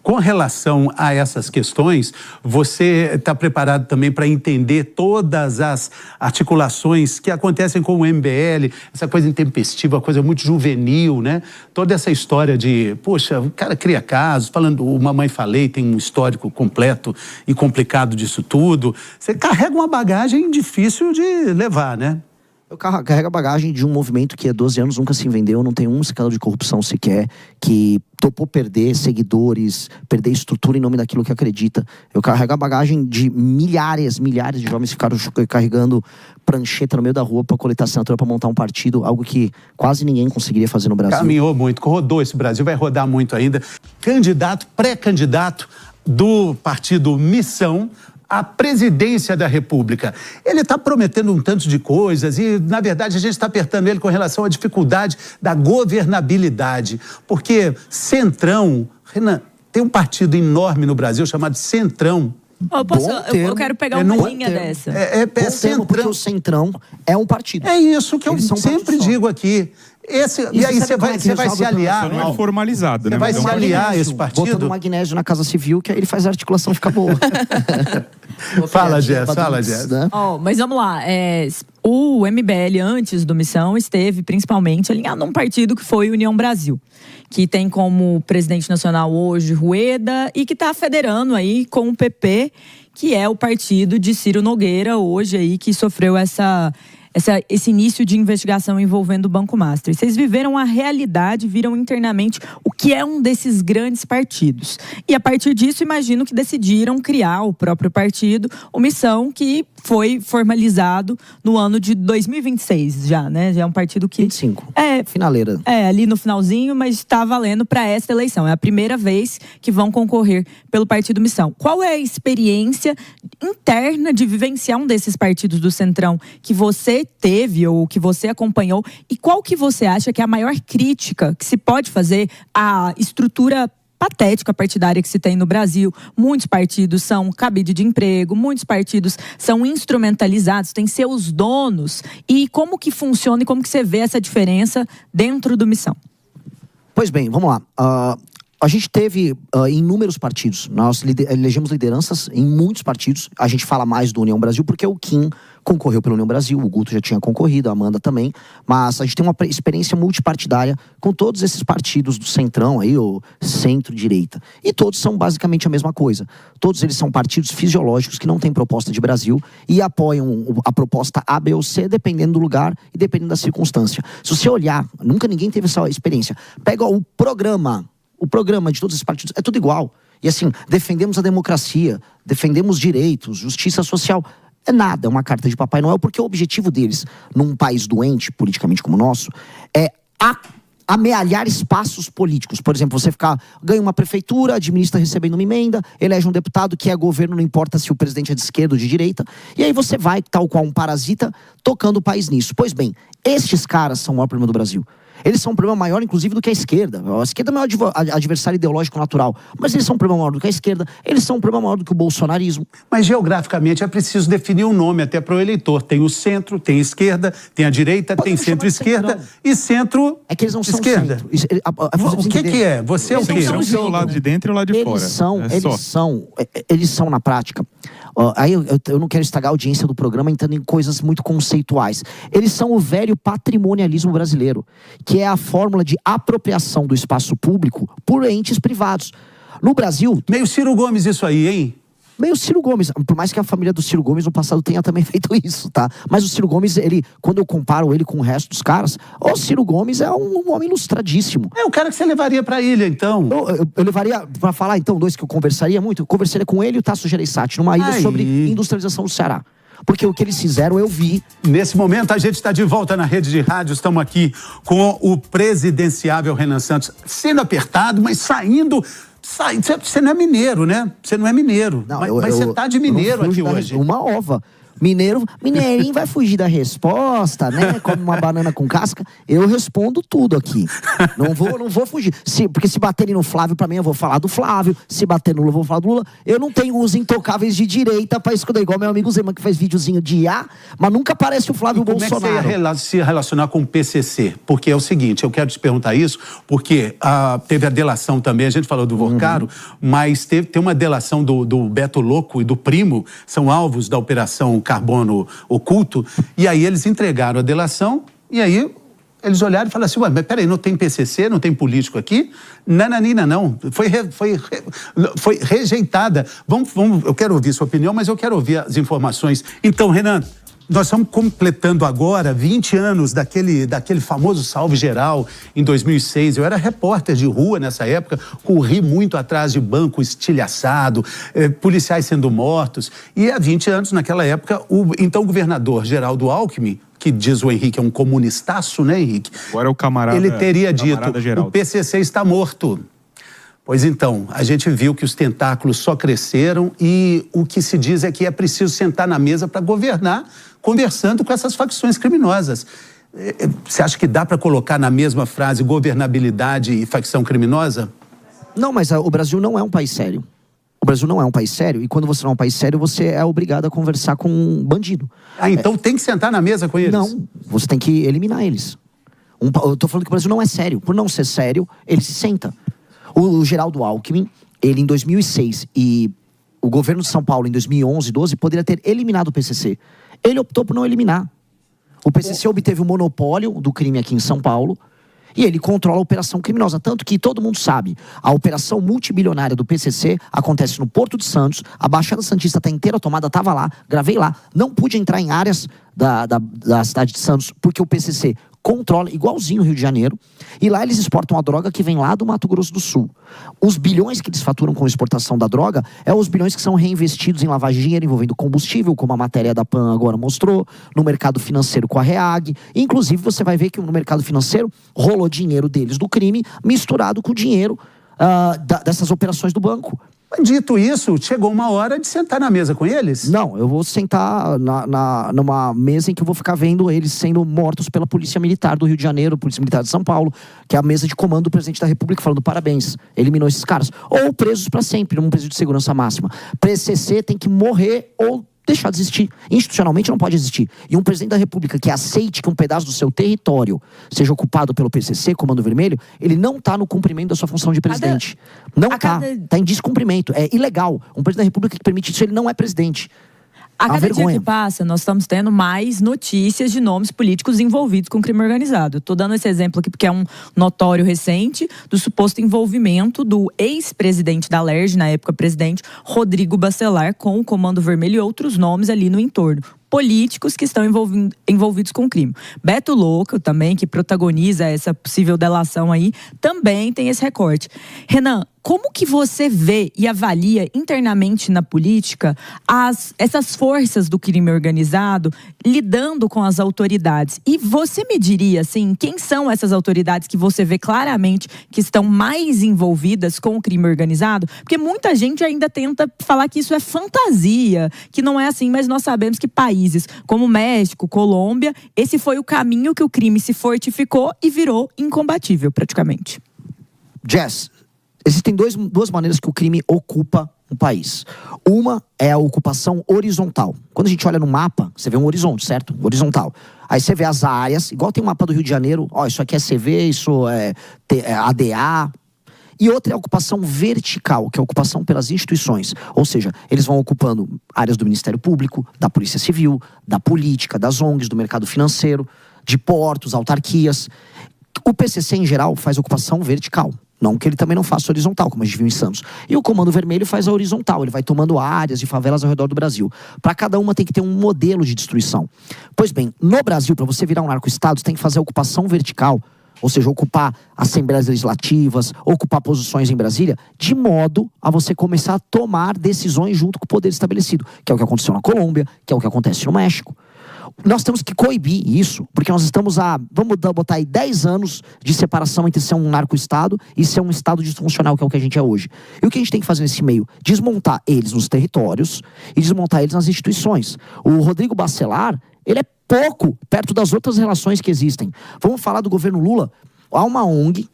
Com relação a essas questões, você está preparado também para entender todas as articulações que acontecem com o MBL, essa coisa intempestiva, coisa muito juvenil, né? Toda essa história de, poxa, o cara cria casos, falando, o Mamãe Falei tem um histórico completo e complicado disso tudo. Você carrega uma bagagem difícil de levar, né? Eu carrego a bagagem de um movimento que há 12 anos nunca se vendeu, não tem um escândalo de corrupção sequer, que topou perder seguidores, perder estrutura em nome daquilo que acredita. Eu carrego a bagagem de milhares de jovens que ficaram carregando prancheta no meio da rua para coletar assinatura, para montar um partido, algo que quase ninguém conseguiria fazer no Brasil. Caminhou muito, rodou esse Brasil, vai rodar muito ainda. Candidato, pré-candidato do partido Missão à presidência da República. Ele está prometendo um tanto de coisas e, na verdade, a gente está apertando ele com relação à dificuldade da governabilidade. Porque Centrão, Renan, tem um partido enorme no Brasil chamado Centrão. Eu quero pegar uma linha dessa. Centrão, porque o Centrão é um partido. É isso que eu sempre digo aqui. E aí você vai se aliar. Não é formalizado, né? Você vai se aliar a esse partido. Botando magnésio na Casa Civil, que aí ele faz a articulação ficar boa. Fala, Jess. Né? Mas vamos lá. O MBL, antes do Missão, esteve principalmente alinhado num partido que foi União Brasil, que tem como presidente nacional hoje Rueda e que está federando aí com o PP, que é o partido de Ciro Nogueira hoje aí, que sofreu esse início de investigação envolvendo o Banco Master. Vocês viveram a realidade, viram internamente o que é um desses grandes partidos. E a partir disso, imagino que decidiram criar o próprio partido, o Missão, que foi formalizado no ano de 2026 já, né? Já é um partido que... 25. Finaleira. Ali no finalzinho, mas está valendo para essa eleição. É a primeira vez que vão concorrer pelo Partido Missão. Qual é a experiência interna de vivenciar um desses partidos do Centrão que você teve ou que você acompanhou? E qual que você acha que é a maior crítica que se pode fazer à estrutura patética partidária que se tem no Brasil? Muitos partidos são cabide de emprego, muitos partidos são instrumentalizados, têm seus donos. E como que funciona e como que você vê essa diferença dentro do Missão? Pois bem, vamos lá. A gente teve inúmeros partidos. Nós elegemos lideranças em muitos partidos. A gente fala mais do União Brasil porque o Kim concorreu pela União Brasil, o Guto já tinha concorrido, a Amanda também. Mas a gente tem uma experiência multipartidária com todos esses partidos do Centrão aí, ou centro-direita. E todos são basicamente a mesma coisa. Todos eles são partidos fisiológicos que não têm proposta de Brasil e apoiam a proposta A, B ou C, dependendo do lugar e dependendo da circunstância. Se você olhar, nunca ninguém teve essa experiência. Pega o programa de todos esses partidos, é tudo igual. E assim, defendemos a democracia, defendemos direitos, justiça social. É nada, é uma carta de Papai Noel, porque o objetivo deles, num país doente, politicamente como o nosso, é amealhar espaços políticos. Por exemplo, você ganha uma prefeitura, administra recebendo uma emenda, elege um deputado que é governo, não importa se o presidente é de esquerda ou de direita, e aí você vai, tal qual um parasita, tocando o país nisso. Pois bem, estes caras são o maior problema do Brasil. Eles são um problema maior, inclusive, do que a esquerda. A esquerda é o maior adversário ideológico natural. Mas eles são um problema maior do que a esquerda. Eles são um problema maior do que o bolsonarismo. Mas, geograficamente, é preciso definir um nome até para o eleitor. Tem o centro, tem a esquerda, tem a direita, tem centro-esquerda e centro-esquerda. É que eles não são centro. O que é? Você é o quê? Eles são o seu lado de dentro e o lado de fora. Eles são, na prática... Aí eu não quero estragar a audiência do programa entrando em coisas muito conceituais. Eles são o velho patrimonialismo brasileiro, que é a fórmula de apropriação do espaço público por entes privados. No Brasil... Meio Ciro Gomes isso aí, hein? Meio Ciro Gomes, por mais que a família do Ciro Gomes no passado tenha também feito isso, tá? Mas o Ciro Gomes, quando eu comparo ele com o resto dos caras, o Ciro Gomes é um homem ilustradíssimo. É o cara que você levaria pra ilha, então. Eu levaria, pra falar então, dois que eu conversaria muito, eu conversaria com ele e o Tasso Gereissati, numa ilha sobre industrialização do Ceará. Porque o que eles fizeram, eu vi. Nesse momento, a gente está de volta na rede de rádio. Estamos aqui com o presidenciável Renan Santos, sendo apertado, mas saindo. Você não é mineiro, né? Você não é mineiro. Não, mas você tá de mineiro aqui hoje. Uma ova. Mineirinho vai fugir da resposta, né? Come uma banana com casca. Eu respondo tudo aqui. Não vou fugir. Porque se baterem no Flávio, pra mim, eu vou falar do Flávio. Se bater no Lula, eu vou falar do Lula. Eu não tenho os intocáveis de direita pra esconder. Igual meu amigo Zema, que faz videozinho de IA, mas nunca aparece o Flávio Bolsonaro. Como é que você ia se relacionar com o PCC? Porque é o seguinte, eu quero te perguntar isso, porque teve a delação também, a gente falou do Vorcaro, mas tem uma delação do Beto Louco e do Primo, são alvos da Operação Carbono Oculto, e aí eles entregaram a delação, e aí eles olharam e falaram assim, ué, mas peraí, não tem PCC, não tem político aqui? Nananina, não. Foi rejeitada. Vamos, eu quero ouvir sua opinião, mas eu quero ouvir as informações. Então, Renan, nós estamos completando agora 20 anos daquele famoso salve geral em 2006. Eu era repórter de rua nessa época, corri muito atrás de banco estilhaçado, policiais sendo mortos. E há 20 anos, naquela época, o então governador Geraldo Alckmin, que diz o Henrique é um comunistaço, né, Henrique? Agora é o camarada. Ele teria dito, Geraldo. o PCC está morto. Pois então, a gente viu que os tentáculos só cresceram e o que se diz é que é preciso sentar na mesa para governar, conversando com essas facções criminosas. Você acha que dá para colocar na mesma frase governabilidade e facção criminosa? Não, mas o Brasil não é um país sério. O Brasil não é um país sério e quando você não é um país sério, você é obrigado a conversar com um bandido. Então tem que sentar na mesa com eles? Não, você tem que eliminar eles. Eu tô falando que o Brasil não é sério. Por não ser sério, ele se senta. O Geraldo Alckmin, ele em 2006 e o governo de São Paulo em 2011, 12, poderia ter eliminado o PCC. Ele optou por não eliminar. O PCC obteve o monopólio do crime aqui em São Paulo e ele controla a operação criminosa. Tanto que todo mundo sabe, a operação multibilionária do PCC acontece no Porto de Santos, a Baixada Santista está inteira tomada, estava lá, gravei lá, não pude entrar em áreas da cidade de Santos, porque o PCC controla, igualzinho o Rio de Janeiro, e lá eles exportam a droga que vem lá do Mato Grosso do Sul. Os bilhões que eles faturam com a exportação da droga os bilhões que são reinvestidos em lavagem de dinheiro envolvendo combustível, como a matéria da PAN agora mostrou, no mercado financeiro com a REAG. Inclusive, você vai ver que no mercado financeiro rolou dinheiro deles do crime misturado com o dinheiro dessas operações do banco. Dito isso, chegou uma hora de sentar na mesa com eles? Não, eu vou sentar numa mesa em que eu vou ficar vendo eles sendo mortos pela Polícia Militar do Rio de Janeiro, Polícia Militar de São Paulo, que é a mesa de comando do presidente da República, falando parabéns, eliminou esses caras. Ou presos para sempre, num presídio de segurança máxima. PCC tem que morrer ou deixar de existir. Institucionalmente não pode existir. E um presidente da República que aceite que um pedaço do seu território seja ocupado pelo PCC, Comando Vermelho, ele não está no cumprimento da sua função de presidente. Não está. Está em descumprimento. É ilegal. Um presidente da República que permite isso, ele não é presidente. A cada dia que passa, nós estamos tendo mais notícias de nomes políticos envolvidos com crime organizado. Estou dando esse exemplo aqui porque é um notório recente do suposto envolvimento do ex-presidente da LERJ, na época presidente, Rodrigo Bacelar, com o Comando Vermelho e outros nomes ali no entorno. Políticos que estão envolvidos com o crime. Beto Louco também, que protagoniza essa possível delação aí, também tem esse recorte. Renan, como que você vê e avalia internamente na política essas forças do crime organizado lidando com as autoridades? E você me diria, assim, quem são essas autoridades que você vê claramente que estão mais envolvidas com o crime organizado? Porque muita gente ainda tenta falar que isso é fantasia, que não é assim, mas nós sabemos que países como México, Colômbia, esse foi o caminho que o crime se fortificou e virou incombatível praticamente. Jess, existem duas maneiras que o crime ocupa um país. Uma é a ocupação horizontal. Quando a gente olha no mapa, você vê um horizonte, certo? Horizontal. Aí você vê as áreas, igual tem o mapa do Rio de Janeiro, isso aqui é CV, isso é ADA. E outra é a ocupação vertical, que é a ocupação pelas instituições. Ou seja, eles vão ocupando áreas do Ministério Público, da Polícia Civil, da política, das ONGs, do mercado financeiro, de portos, autarquias. O PCC, em geral, faz ocupação vertical. Não que ele também não faça horizontal, como a gente viu em Santos. E o Comando Vermelho faz a horizontal. Ele vai tomando áreas de favelas ao redor do Brasil. Para cada uma tem que ter um modelo de destruição. Pois bem, no Brasil, para você virar um narco-estado, você tem que fazer a ocupação vertical. Ou seja, ocupar assembleias legislativas, ocupar posições em Brasília, de modo a você começar a tomar decisões junto com o poder estabelecido. Que é o que aconteceu na Colômbia, que é o que acontece no México. Nós temos que coibir isso, porque nós estamos vamos botar aí 10 anos de separação entre ser um narco-estado e ser um estado disfuncional, que é o que a gente é hoje. E o que a gente tem que fazer nesse meio? Desmontar eles nos territórios e desmontar eles nas instituições. O Rodrigo Bacelar, ele é pouco perto das outras relações que existem. Vamos falar do governo Lula. Há uma ONG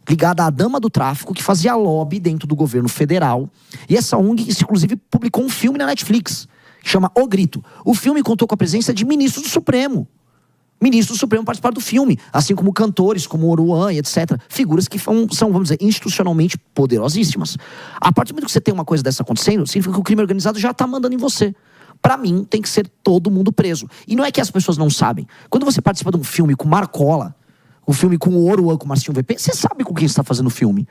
ligada à dama do tráfico que fazia lobby dentro do governo federal. E essa ONG, inclusive, publicou um filme na Netflix, que chama O Grito. O filme contou com a presença de ministros do Supremo. Ministros do Supremo participaram do filme, assim como cantores, como Oruan e etc. Figuras que são, vamos dizer, institucionalmente poderosíssimas. A partir do momento que você tem uma coisa dessa acontecendo, significa que o crime organizado já está mandando em você. Pra mim, tem que ser todo mundo preso. E não é que as pessoas não sabem. Quando você participa de um filme com Marcola, um filme com o Oruan, com o Marcinho VP, você sabe com quem está fazendo o filme.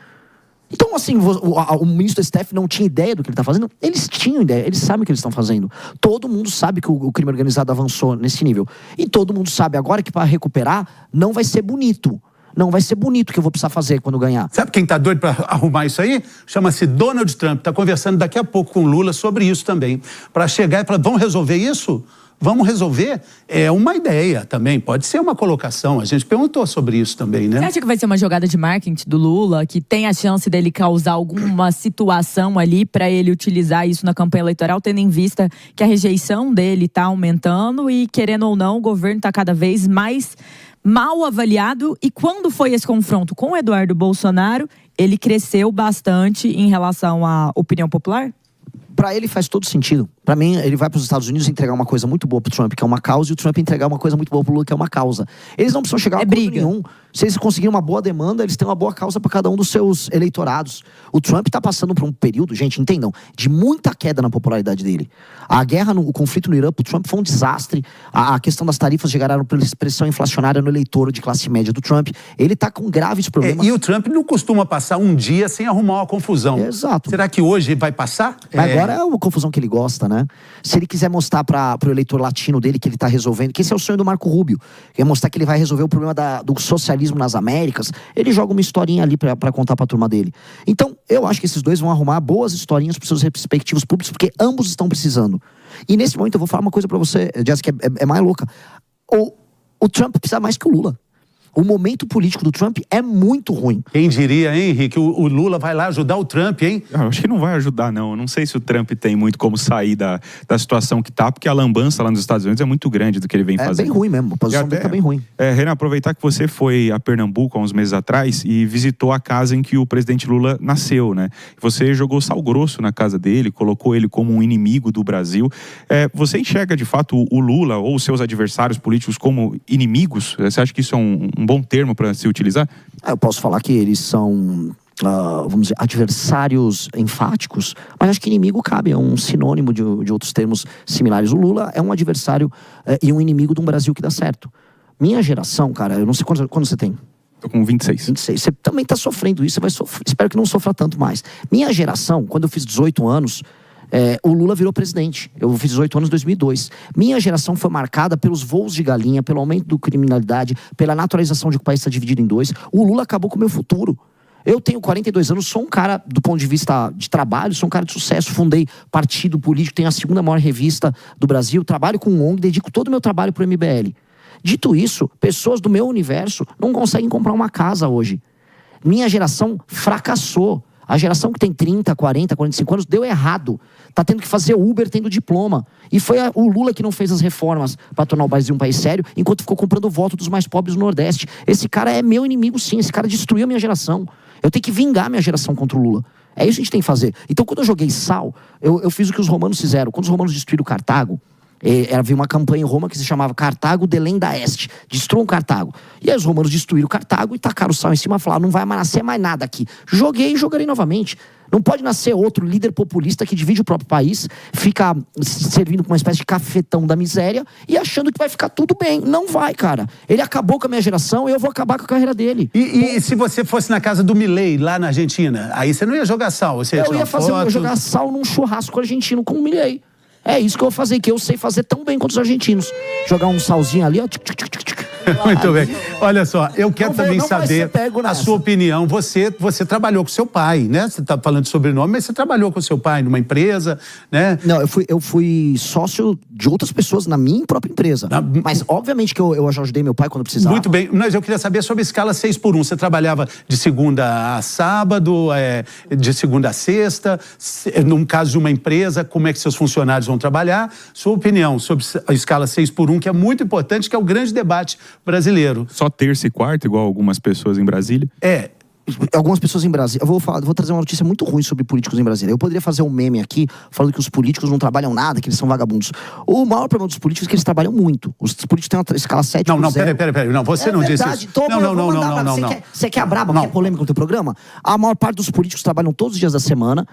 Então, assim, o ministro do STF não tinha ideia do que ele está fazendo. Eles tinham ideia, eles sabem o que eles estão fazendo. Todo mundo sabe que o crime organizado avançou nesse nível. E todo mundo sabe agora que para recuperar não vai ser bonito. Não vai ser bonito o que eu vou precisar fazer quando ganhar. Sabe quem tá doido para arrumar isso aí? Chama-se Donald Trump. Tá conversando daqui a pouco com o Lula sobre isso também. Para chegar e falar, vamos resolver isso? Vamos resolver? É uma ideia também, pode ser uma colocação. A gente perguntou sobre isso também, né? Você acha que vai ser uma jogada de marketing do Lula, que tem a chance dele causar alguma situação ali para ele utilizar isso na campanha eleitoral, tendo em vista que a rejeição dele está aumentando e, querendo ou não, o governo está cada vez mais mal avaliado? E quando foi esse confronto com o Eduardo Bolsonaro, ele cresceu bastante em relação à opinião popular? Para ele faz todo sentido. Para mim, ele vai para os Estados Unidos entregar uma coisa muito boa pro Trump, que é uma causa, e o Trump entregar uma coisa muito boa pro Lula, que é uma causa. Eles não precisam chegar a acordo nenhum. Se eles conseguirem uma boa demanda, eles têm uma boa causa para cada um dos seus eleitorados. O Trump está passando por um período, gente, entendam, de muita queda na popularidade dele. A guerra, o conflito no Irã, pro Trump foi um desastre. A questão das tarifas geraram pressão inflacionária no eleitor de classe média do Trump. Ele está com graves problemas. E o Trump não costuma passar um dia sem arrumar uma confusão. Exato. Será que hoje vai passar? Mas agora é uma confusão que ele gosta, né? Se ele quiser mostrar para o eleitor latino dele que ele está resolvendo, que esse é o sonho do Marco Rubio, que é mostrar que ele vai resolver o problema do socialismo nas Américas, ele joga uma historinha ali para contar para a turma dele. Então, eu acho que esses dois vão arrumar boas historinhas para seus respectivos públicos, porque ambos estão precisando. E nesse momento eu vou falar uma coisa para você, Jéssica, que é mais louca. O Trump precisa mais que o Lula. O momento político do Trump é muito ruim. Quem diria, hein, Henrique? O Lula vai lá ajudar o Trump, hein? Eu acho que não vai ajudar, não. Eu não sei se o Trump tem muito como sair da situação que tá, porque a lambança lá nos Estados Unidos é muito grande do que ele vem fazendo. É bem ruim mesmo, a posição dele tá bem ruim. Renan, aproveitar que você foi a Pernambuco há uns meses atrás e visitou a casa em que o presidente Lula nasceu, né? Você jogou sal grosso na casa dele, colocou ele como um inimigo do Brasil. Você enxerga, de fato, o Lula ou os seus adversários políticos como inimigos? Você acha que isso é um bom termo para se utilizar? Eu posso falar que eles são, vamos dizer, adversários enfáticos, mas acho que inimigo cabe, é um sinônimo de outros termos similares. O Lula é um adversário e um inimigo de um Brasil que dá certo. Minha geração, cara, eu não sei quando você tem. Tô com 26. 26. Você também tá sofrendo isso, você vai sofrer. Espero que não sofra tanto mais. Minha geração, quando eu fiz 18 anos, o Lula virou presidente. Eu fiz 18 anos em 2002. Minha geração foi marcada pelos voos de galinha, pelo aumento da criminalidade, pela naturalização de que o país está dividido em dois. O Lula acabou com o meu futuro. Eu tenho 42 anos, sou um cara, do ponto de vista de trabalho, sou um cara de sucesso. Fundei partido político, tenho a segunda maior revista do Brasil, trabalho com ONG, dedico todo o meu trabalho para o MBL. Dito isso, pessoas do meu universo não conseguem comprar uma casa hoje. Minha geração fracassou. A geração que tem 30, 40, 45 anos deu errado. Tá tendo que fazer Uber tendo diploma. E foi o Lula que não fez as reformas para tornar o Brasil um país sério, enquanto ficou comprando o voto dos mais pobres do Nordeste. Esse cara é meu inimigo, sim. Esse cara destruiu a minha geração. Eu tenho que vingar a minha geração contra o Lula. É isso que a gente tem que fazer. Então, quando eu joguei sal, eu fiz o que os romanos fizeram. Quando os romanos destruíram Cartago, havia uma campanha em Roma que se chamava Cartago delenda est, destruam Cartago. E aí os romanos destruíram Cartago e tacaram o sal em cima e falaram, não vai mais nascer mais nada aqui. Joguei e jogarei novamente. Não pode nascer outro líder populista que divide o próprio país, fica servindo com uma espécie de cafetão da miséria e achando que vai ficar tudo bem. Não vai, cara. Ele acabou com a minha geração e eu vou acabar com a carreira dele. E se você fosse na casa do Milei, lá na Argentina, aí você não ia jogar sal? Você ia jogar sal num churrasco argentino com o Milei. É isso que eu vou fazer, que eu sei fazer tão bem quanto os argentinos. Jogar um salzinho ali, ó. Muito bem. Olha só, eu quero também saber a sua opinião. Você trabalhou com seu pai, né? Você está falando de sobrenome, mas você trabalhou com seu pai numa empresa, né? Não, eu fui sócio de outras pessoas na minha própria empresa. Mas, obviamente, que eu já ajudei meu pai quando precisava. Muito bem. Mas eu queria saber sobre a escala 6x1. Você trabalhava de segunda a sábado, de segunda a sexta? Num caso de uma empresa, como é que seus funcionários vão trabalhar? Sua opinião sobre a escala 6x1, que é muito importante, que é o grande debate brasileiro. Só terça e quarta, igual algumas pessoas em Brasília? Algumas pessoas em Brasília. Eu vou trazer uma notícia muito ruim sobre políticos em Brasília. Eu poderia fazer um meme aqui falando que os políticos não trabalham nada, que eles são vagabundos. O maior problema dos políticos é que eles trabalham muito. Os políticos têm uma escala 7. Não, peraí. Não, você não disse isso. Não. Você quer a braba, quer polêmica no teu programa? A maior parte dos políticos trabalham todos os dias da semana,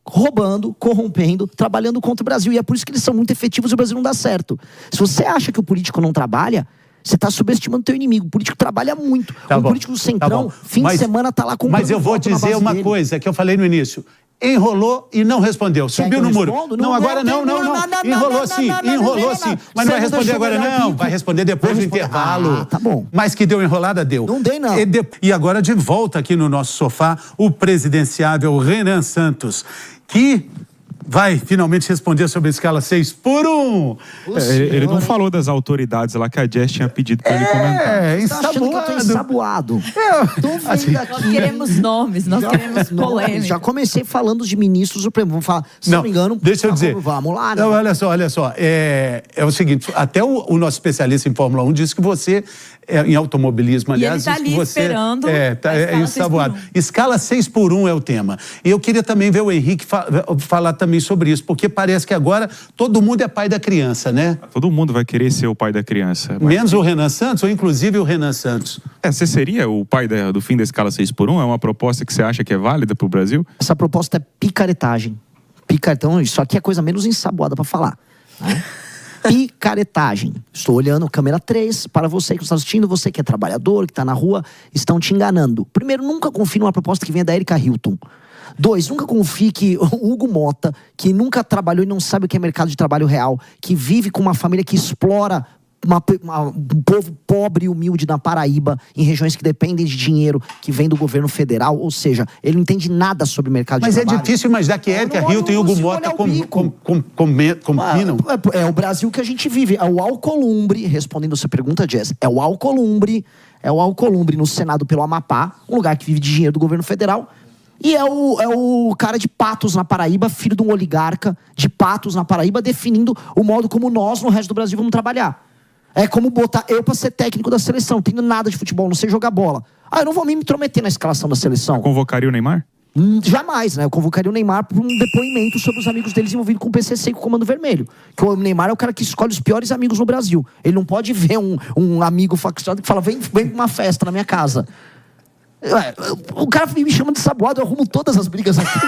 roubando, corrompendo, trabalhando contra o Brasil. E é por isso que eles são muito efetivos e o Brasil não dá certo. Se você acha que o político não trabalha, você está subestimando o teu inimigo. O político trabalha muito. Político do Centrão, de semana tá lá com. Mas eu vou dizer uma coisa que eu falei no início. Enrolou e não respondeu. Subiu no muro. Não, agora não. Enrolou sim. Mas não vai responder agora não. Vai responder depois do intervalo. Tá bom. Mas que deu enrolada, deu. Não dei, não. E agora de volta aqui no nosso sofá, o presidenciável Renan Santos, que vai finalmente responder sobre a escala 6x1. Ele não falou das autoridades lá que a Jess tinha pedido para ele comentar. Você tá achando que eu tô ensaboado? Tô vendo Nós aqui. queremos nomes, nós queremos polêmica. Já comecei falando de ministros do Supremo. Vamos falar, se não me engano... Deixa eu dizer. Vamos lá, né? Não, olha só. É o seguinte, até o nosso especialista em Fórmula 1 disse que você, em automobilismo, aliás... E ele tá ali você, esperando é ensaboado. Escala 6x1 é o tema. E eu queria também ver o Henrique falar também sobre isso, porque parece que agora todo mundo é pai da criança, né? Todo mundo vai querer ser o pai da criança. Menos o Renan Santos, ou inclusive o Renan Santos. Você seria o pai do fim da escala 6x1? É uma proposta que você acha que é válida para o Brasil? Essa proposta é picaretagem. Então, isso aqui é a coisa menos ensaboada para falar. Né? Picaretagem. Estou olhando câmera 3 para você que está assistindo, você que é trabalhador, que está na rua, estão te enganando. Primeiro, nunca confie numa proposta que venha da Erika Hilton. 2, nunca confie que o Hugo Mota, que nunca trabalhou e não sabe o que é mercado de trabalho real, que vive com uma família que explora um povo pobre e humilde na Paraíba, em regiões que dependem de dinheiro que vem do governo federal, ou seja, ele não entende nada sobre mercado de trabalho. Mas é difícil imaginar que Erika Hilton e Hugo Mota combinam. É o Brasil que a gente vive, é o Alcolumbre, respondendo a sua pergunta, Jess, é o Alcolumbre no Senado pelo Amapá, um lugar que vive de dinheiro do governo federal. E é o cara de Patos na Paraíba, filho de um oligarca de Patos na Paraíba, definindo o modo como nós, no resto do Brasil, vamos trabalhar. É como botar eu pra ser técnico da seleção, não tenho nada de futebol, não sei jogar bola. Eu não vou me intrometer na escalação da seleção. Convocaria o Neymar? Jamais, né? Eu convocaria o Neymar para um depoimento sobre os amigos deles envolvidos com o PCC e com o Comando Vermelho. Que o Neymar é o cara que escolhe os piores amigos no Brasil. Ele não pode ver um amigo faccionado que fala, vem pra uma festa na minha casa. O cara me chama de saboado, eu arrumo todas as brigas aqui.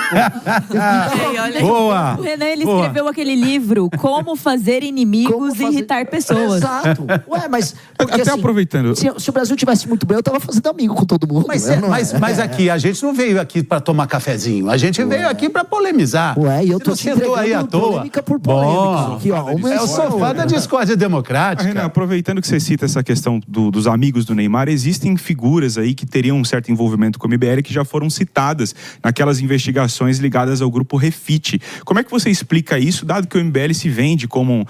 Boa! O Renan, ele escreveu aquele livro, Como Fazer Inimigos e Irritar Pessoas. Exato. Mas... Porque, até assim, aproveitando... Se o Brasil tivesse muito bem, eu tava fazendo amigo com todo mundo. Mas aqui, a gente não veio aqui pra tomar cafezinho. A gente veio aqui pra polemizar. E eu tô te entregando aí à toa. Polêmica por polêmica. Aqui, é o sofá da discórdia democrática. Renan, aproveitando que você cita essa questão dos amigos do Neymar, existem figuras aí que teriam um certo envolvimento com o MBL que já foram citadas naquelas investigações ligadas ao grupo Refit. Como é que você explica isso, dado que o MBL se vende como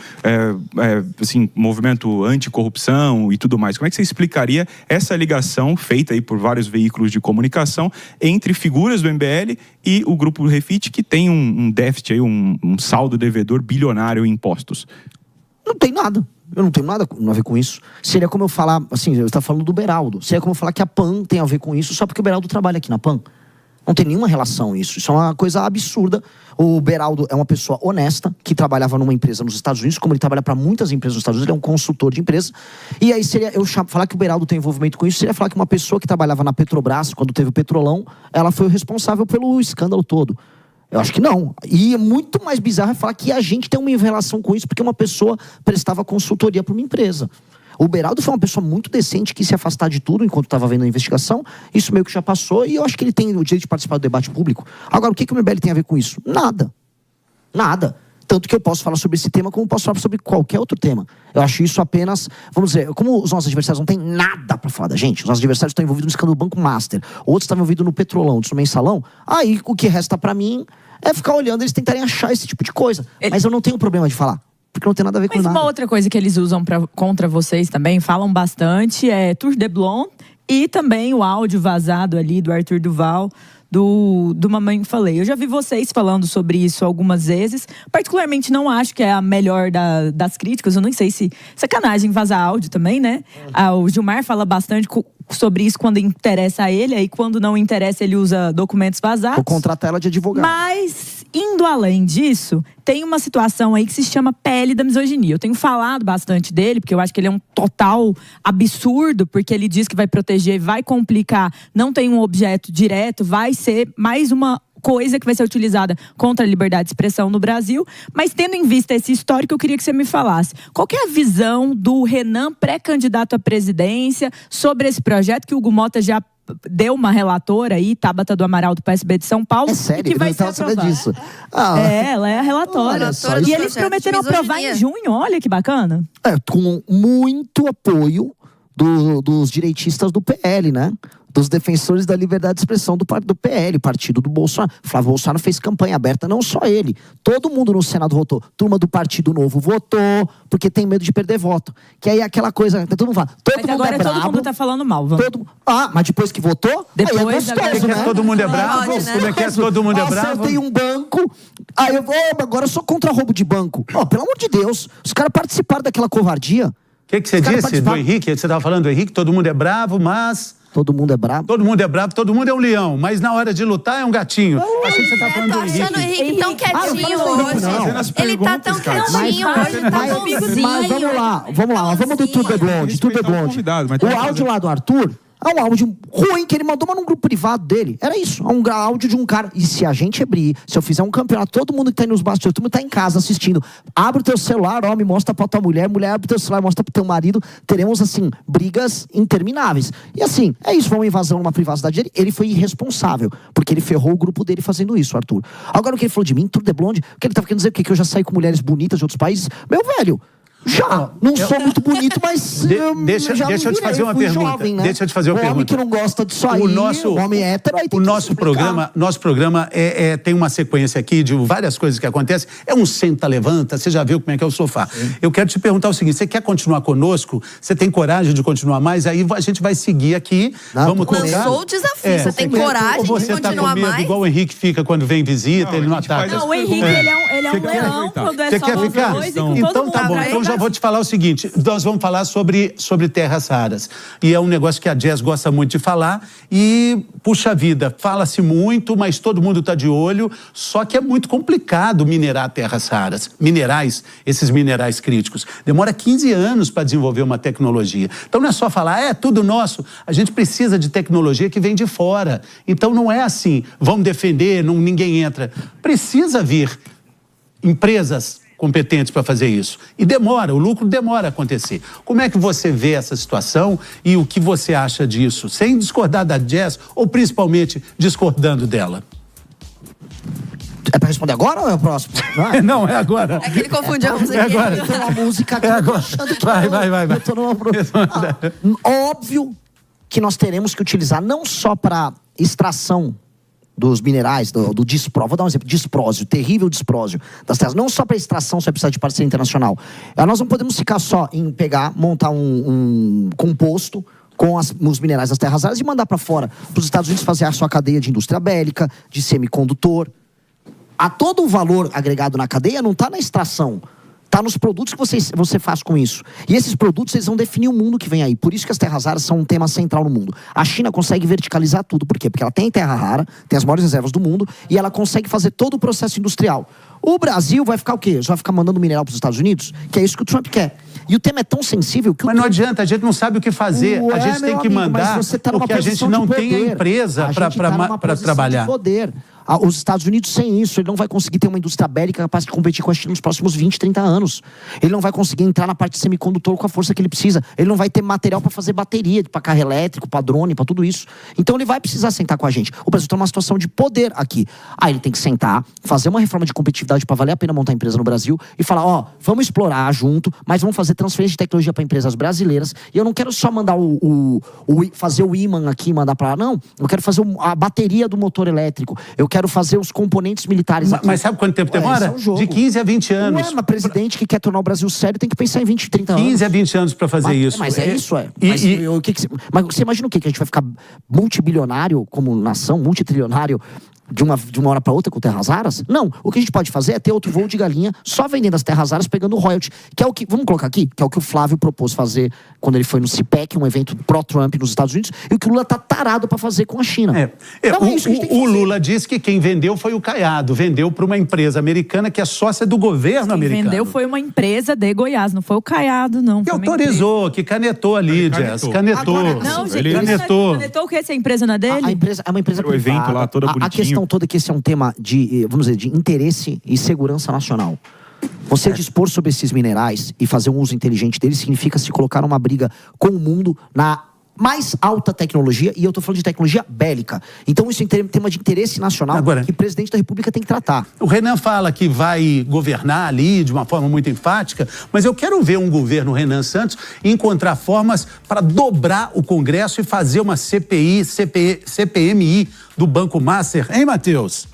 assim, movimento anticorrupção e tudo mais? Como é que você explicaria essa ligação feita aí por vários veículos de comunicação entre figuras do MBL e o grupo Refit, que tem um déficit aí, um saldo devedor bilionário em impostos? Não tem nada. Eu não tenho nada a ver com isso. Seria como eu falar, assim, eu estava falando do Beraldo. Seria como eu falar que a PAN tem a ver com isso só porque o Beraldo trabalha aqui na PAN. Não tem nenhuma relação isso. Isso é uma coisa absurda. O Beraldo é uma pessoa honesta, que trabalhava numa empresa nos Estados Unidos, como ele trabalha para muitas empresas nos Estados Unidos, ele é um consultor de empresa. E aí seria, falar que o Beraldo tem envolvimento com isso, seria falar que uma pessoa que trabalhava na Petrobras, quando teve o Petrolão, ela foi o responsável pelo escândalo todo. Eu acho que não. E é muito mais bizarro falar que a gente tem uma relação com isso porque uma pessoa prestava consultoria para uma empresa. O Beraldo foi uma pessoa muito decente, que se afastar de tudo enquanto estava vendo a investigação. Isso meio que já passou e eu acho que ele tem o direito de participar do debate público. Agora, o que o MBL tem a ver com isso? Nada. Nada. Tanto que eu posso falar sobre esse tema como posso falar sobre qualquer outro tema. Eu acho isso apenas, vamos dizer, como os nossos adversários não têm nada pra falar da gente, os nossos adversários estão envolvidos no escândalo do Banco Master, outros estão envolvidos no Petrolão, outros no Mensalão, aí o que resta pra mim é ficar olhando eles tentarem achar esse tipo de coisa. Mas eu não tenho problema de falar. Porque não tem nada a ver com nada. Mas uma outra coisa que eles usam contra vocês também, falam bastante, é Tour de Blonde e também o áudio vazado ali do Arthur Duval, do Mamãe Falei. Eu já vi vocês falando sobre isso algumas vezes. Particularmente não acho que é a melhor das críticas. Eu não sei se... Sacanagem vazar áudio também, né? O Gilmar fala bastante sobre isso quando interessa a ele. Aí quando não interessa, ele usa documentos vazados. Ou contrata ela de advogado. Mas, indo além disso, tem uma situação aí que se chama PL da misoginia. Eu tenho falado bastante dele, porque eu acho que ele é um total absurdo, porque ele diz que vai proteger, vai complicar, não tem um objeto direto, vai ser mais uma coisa que vai ser utilizada contra a liberdade de expressão no Brasil. Mas tendo em vista esse histórico, eu queria que você me falasse. Qual que é a visão do Renan, pré-candidato à presidência, sobre esse projeto que o Hugo Mota já deu uma relatora aí, Tabata do Amaral, do PSB de São Paulo. É sério? Que vai ser aprovada disso. Ela é a relatora. E eles prometeram aprovar em junho, olha que bacana. Com muito apoio dos direitistas do PL, né? dos defensores da liberdade de expressão do PL, partido do Bolsonaro. Flávio Bolsonaro fez campanha aberta, não só ele. Todo mundo no Senado votou. Turma do Partido Novo votou, porque tem medo de perder voto. Que aí é aquela coisa, todo mundo fala, todo mundo agora é brabo. Todo mundo tá falando mal, vamos. Mas depois que votou, depois aí é gostoso, né? Todo mundo é bravo? Como é que é? Todo mundo é bravo? Eu tenho um banco, aí eu vou, agora eu sou contra roubo de banco. Pelo amor de Deus, os caras participaram daquela covardia. O que você disse do Henrique? Você estava falando do Henrique, todo mundo é bravo, mas... Todo mundo é bravo? Todo mundo é bravo, todo mundo é um leão, mas na hora de lutar é um gatinho. Achei que você estava falando do Henrique. Achando o Henrique tão quietinho hoje. Ele tá tão quietinho hoje, tá bonzinho. Mas vamos lá, vamos do Tudo é Blonde, Tudo é Blonde. O áudio lá do Arthur... É um áudio ruim que ele mandou, mas num grupo privado dele. Era isso. É um áudio de um cara. E se a gente abrir, se eu fizer um campeonato, todo mundo que tá aí nos bastidores, todo mundo tá em casa assistindo. Abre o teu celular, homem, mostra pra tua mulher. Mulher, abre o teu celular, mostra pro teu marido. Teremos, assim, brigas intermináveis. E assim, é isso. Foi uma invasão numa privacidade dele. Ele foi irresponsável. Porque ele ferrou o grupo dele fazendo isso, Arthur. Agora, o que ele falou de mim, Tudo é Blonde, o que ele tava querendo dizer, que eu já saí com mulheres bonitas de outros países. Meu velho... Não sou muito bonito, mas deixa eu te fazer uma pergunta. Jovem, né? Deixa eu te fazer uma pergunta. O homem que não gosta disso aí, o homem hétero, aí tem nosso programa tem uma sequência aqui de várias coisas que acontecem. É um senta-levanta, você já viu como é que é o sofá. Eu quero te perguntar o seguinte, você quer continuar conosco? Você tem coragem de continuar mais? Aí a gente vai seguir aqui, vamos tocar. Lançou o desafio, você tem coragem de continuar tá com medo, mais? Igual o Henrique fica quando vem visita, ele não ataca. Não, o Henrique, ele é um leão quando é só os dois e com todo mundo. Então tá bom, então já vou te falar o seguinte, nós vamos falar sobre terras raras. E é um negócio que a Jazz gosta muito de falar e, puxa vida, fala-se muito, mas todo mundo está de olho, só que é muito complicado minerar terras raras. Esses minerais críticos. Demora 15 anos para desenvolver uma tecnologia. Então não é só falar, é tudo nosso. A gente precisa de tecnologia que vem de fora. Então não é assim, vamos defender, ninguém entra. Precisa vir empresas competentes para fazer isso. E o lucro demora a acontecer. Como é que você vê essa situação e o que você acha disso? Sem discordar da Jazz ou principalmente discordando dela? É pra responder agora ou é o próximo? Não, é agora. É que ele confundiu a música. É agora. Eu tô numa música aqui. É agora. Vai. Eu tô numa... Óbvio que nós teremos que utilizar não só para extração dos minerais, do disprósio, vou dar um exemplo, disprósio, terrível disprósio das terras, não só para extração, você vai precisar de parceria internacional. Nós não podemos ficar só em montar um composto com os minerais das terras raras e mandar para fora, para os Estados Unidos fazer a sua cadeia de indústria bélica, de semicondutor. Todo o valor agregado na cadeia não está na extração, está nos produtos que você faz com isso. E esses produtos, eles vão definir o mundo que vem aí. Por isso que as terras raras são um tema central no mundo. A China consegue verticalizar tudo. Por quê? Porque ela tem terra rara, tem as maiores reservas do mundo, e ela consegue fazer todo o processo industrial. O Brasil vai ficar o quê? Já vai ficar mandando mineral para os Estados Unidos? Que é isso que o Trump quer. E o tema é tão sensível que Mas não adianta, a gente não sabe o que fazer. A gente tem que mandar, porque a gente não tem a empresa para trabalhar. Poder. Os Estados Unidos, sem isso, ele não vai conseguir ter uma indústria bélica capaz de competir com a China nos próximos 20, 30 anos. Ele não vai conseguir entrar na parte de semicondutor com a força que ele precisa. Ele não vai ter material para fazer bateria, para carro elétrico, para drone, para tudo isso. Então ele vai precisar sentar com a gente. O Brasil está numa situação de poder aqui. Aí ele tem que sentar, fazer uma reforma de competitividade para valer a pena montar empresa no Brasil e falar, vamos explorar junto, mas vamos fazer transferência de tecnologia para empresas brasileiras. E eu não quero só mandar fazer o ímã aqui e mandar para lá. Não, eu quero fazer a bateria do motor elétrico. Eu quero fazer os componentes militares aqui. Mas sabe quanto tempo demora? De 15 a 20 anos. Mas presidente que quer tornar o Brasil sério tem que pensar em 20, 30 anos. 15 a 20 anos para fazer isso. Mas é isso, Mas você imagina o quê? Que a gente vai ficar multibilionário como nação, multitrilionário de uma hora para outra com terras raras? Não. O que a gente pode fazer é ter outro voo de galinha só vendendo as terras raras, pegando o royalty. Que é o que, vamos colocar aqui, que é o que o Flávio propôs fazer quando ele foi no CPEC, um evento pró-Trump nos Estados Unidos, e o que o Lula tá tarado para fazer com a China. O Lula disse que quem vendeu foi o Caiado, vendeu para uma empresa americana que é sócia do governo americano. Quem vendeu foi uma empresa de Goiás, não foi o Caiado, não. Que autorizou, que canetou ali, Jess. Canetou. Agora, não, gente, canetou o que? Essa empresa não é dele? A empresa é uma empresa privada. O evento lá toda bonitinho. A questão toda é que esse é um tema de, vamos dizer, de interesse e segurança nacional. Você dispor sobre esses minerais e fazer um uso inteligente deles significa se colocar numa briga com o mundo mais alta tecnologia, e eu tô falando de tecnologia bélica. Então isso é um tema de interesse nacional que o presidente da República tem que tratar. O Renan fala que vai governar ali de uma forma muito enfática, mas eu quero ver um governo Renan Santos encontrar formas para dobrar o Congresso e fazer uma CPMI do Banco Master, hein, Matheus?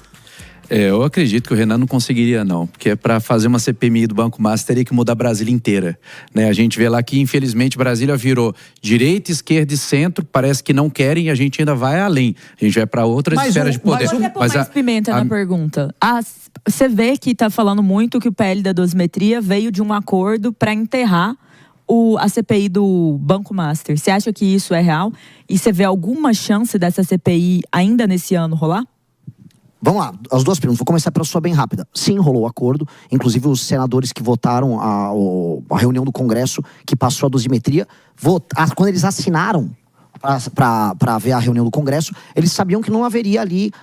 Eu acredito que o Renan não conseguiria, não. Porque para fazer uma CPMI do Banco Master teria que mudar Brasília inteira, né? A gente vê lá que, infelizmente, Brasília virou direita, esquerda e centro. Parece que não querem e a gente ainda vai além. A gente vai para outras esferas de poder. Eu quero pôr mais pimenta na pergunta. Você vê que está falando muito que o PL da dosimetria veio de um acordo para enterrar a CPI do Banco Master. Você acha que isso é real? E você vê alguma chance dessa CPI ainda nesse ano rolar? Vamos lá, as duas perguntas. Vou começar pela sua bem rápida. Sim, rolou o acordo. Inclusive, os senadores que votaram a reunião do Congresso, que passou a dosimetria, quando eles assinaram para ver a reunião do Congresso, eles sabiam que não haveria ali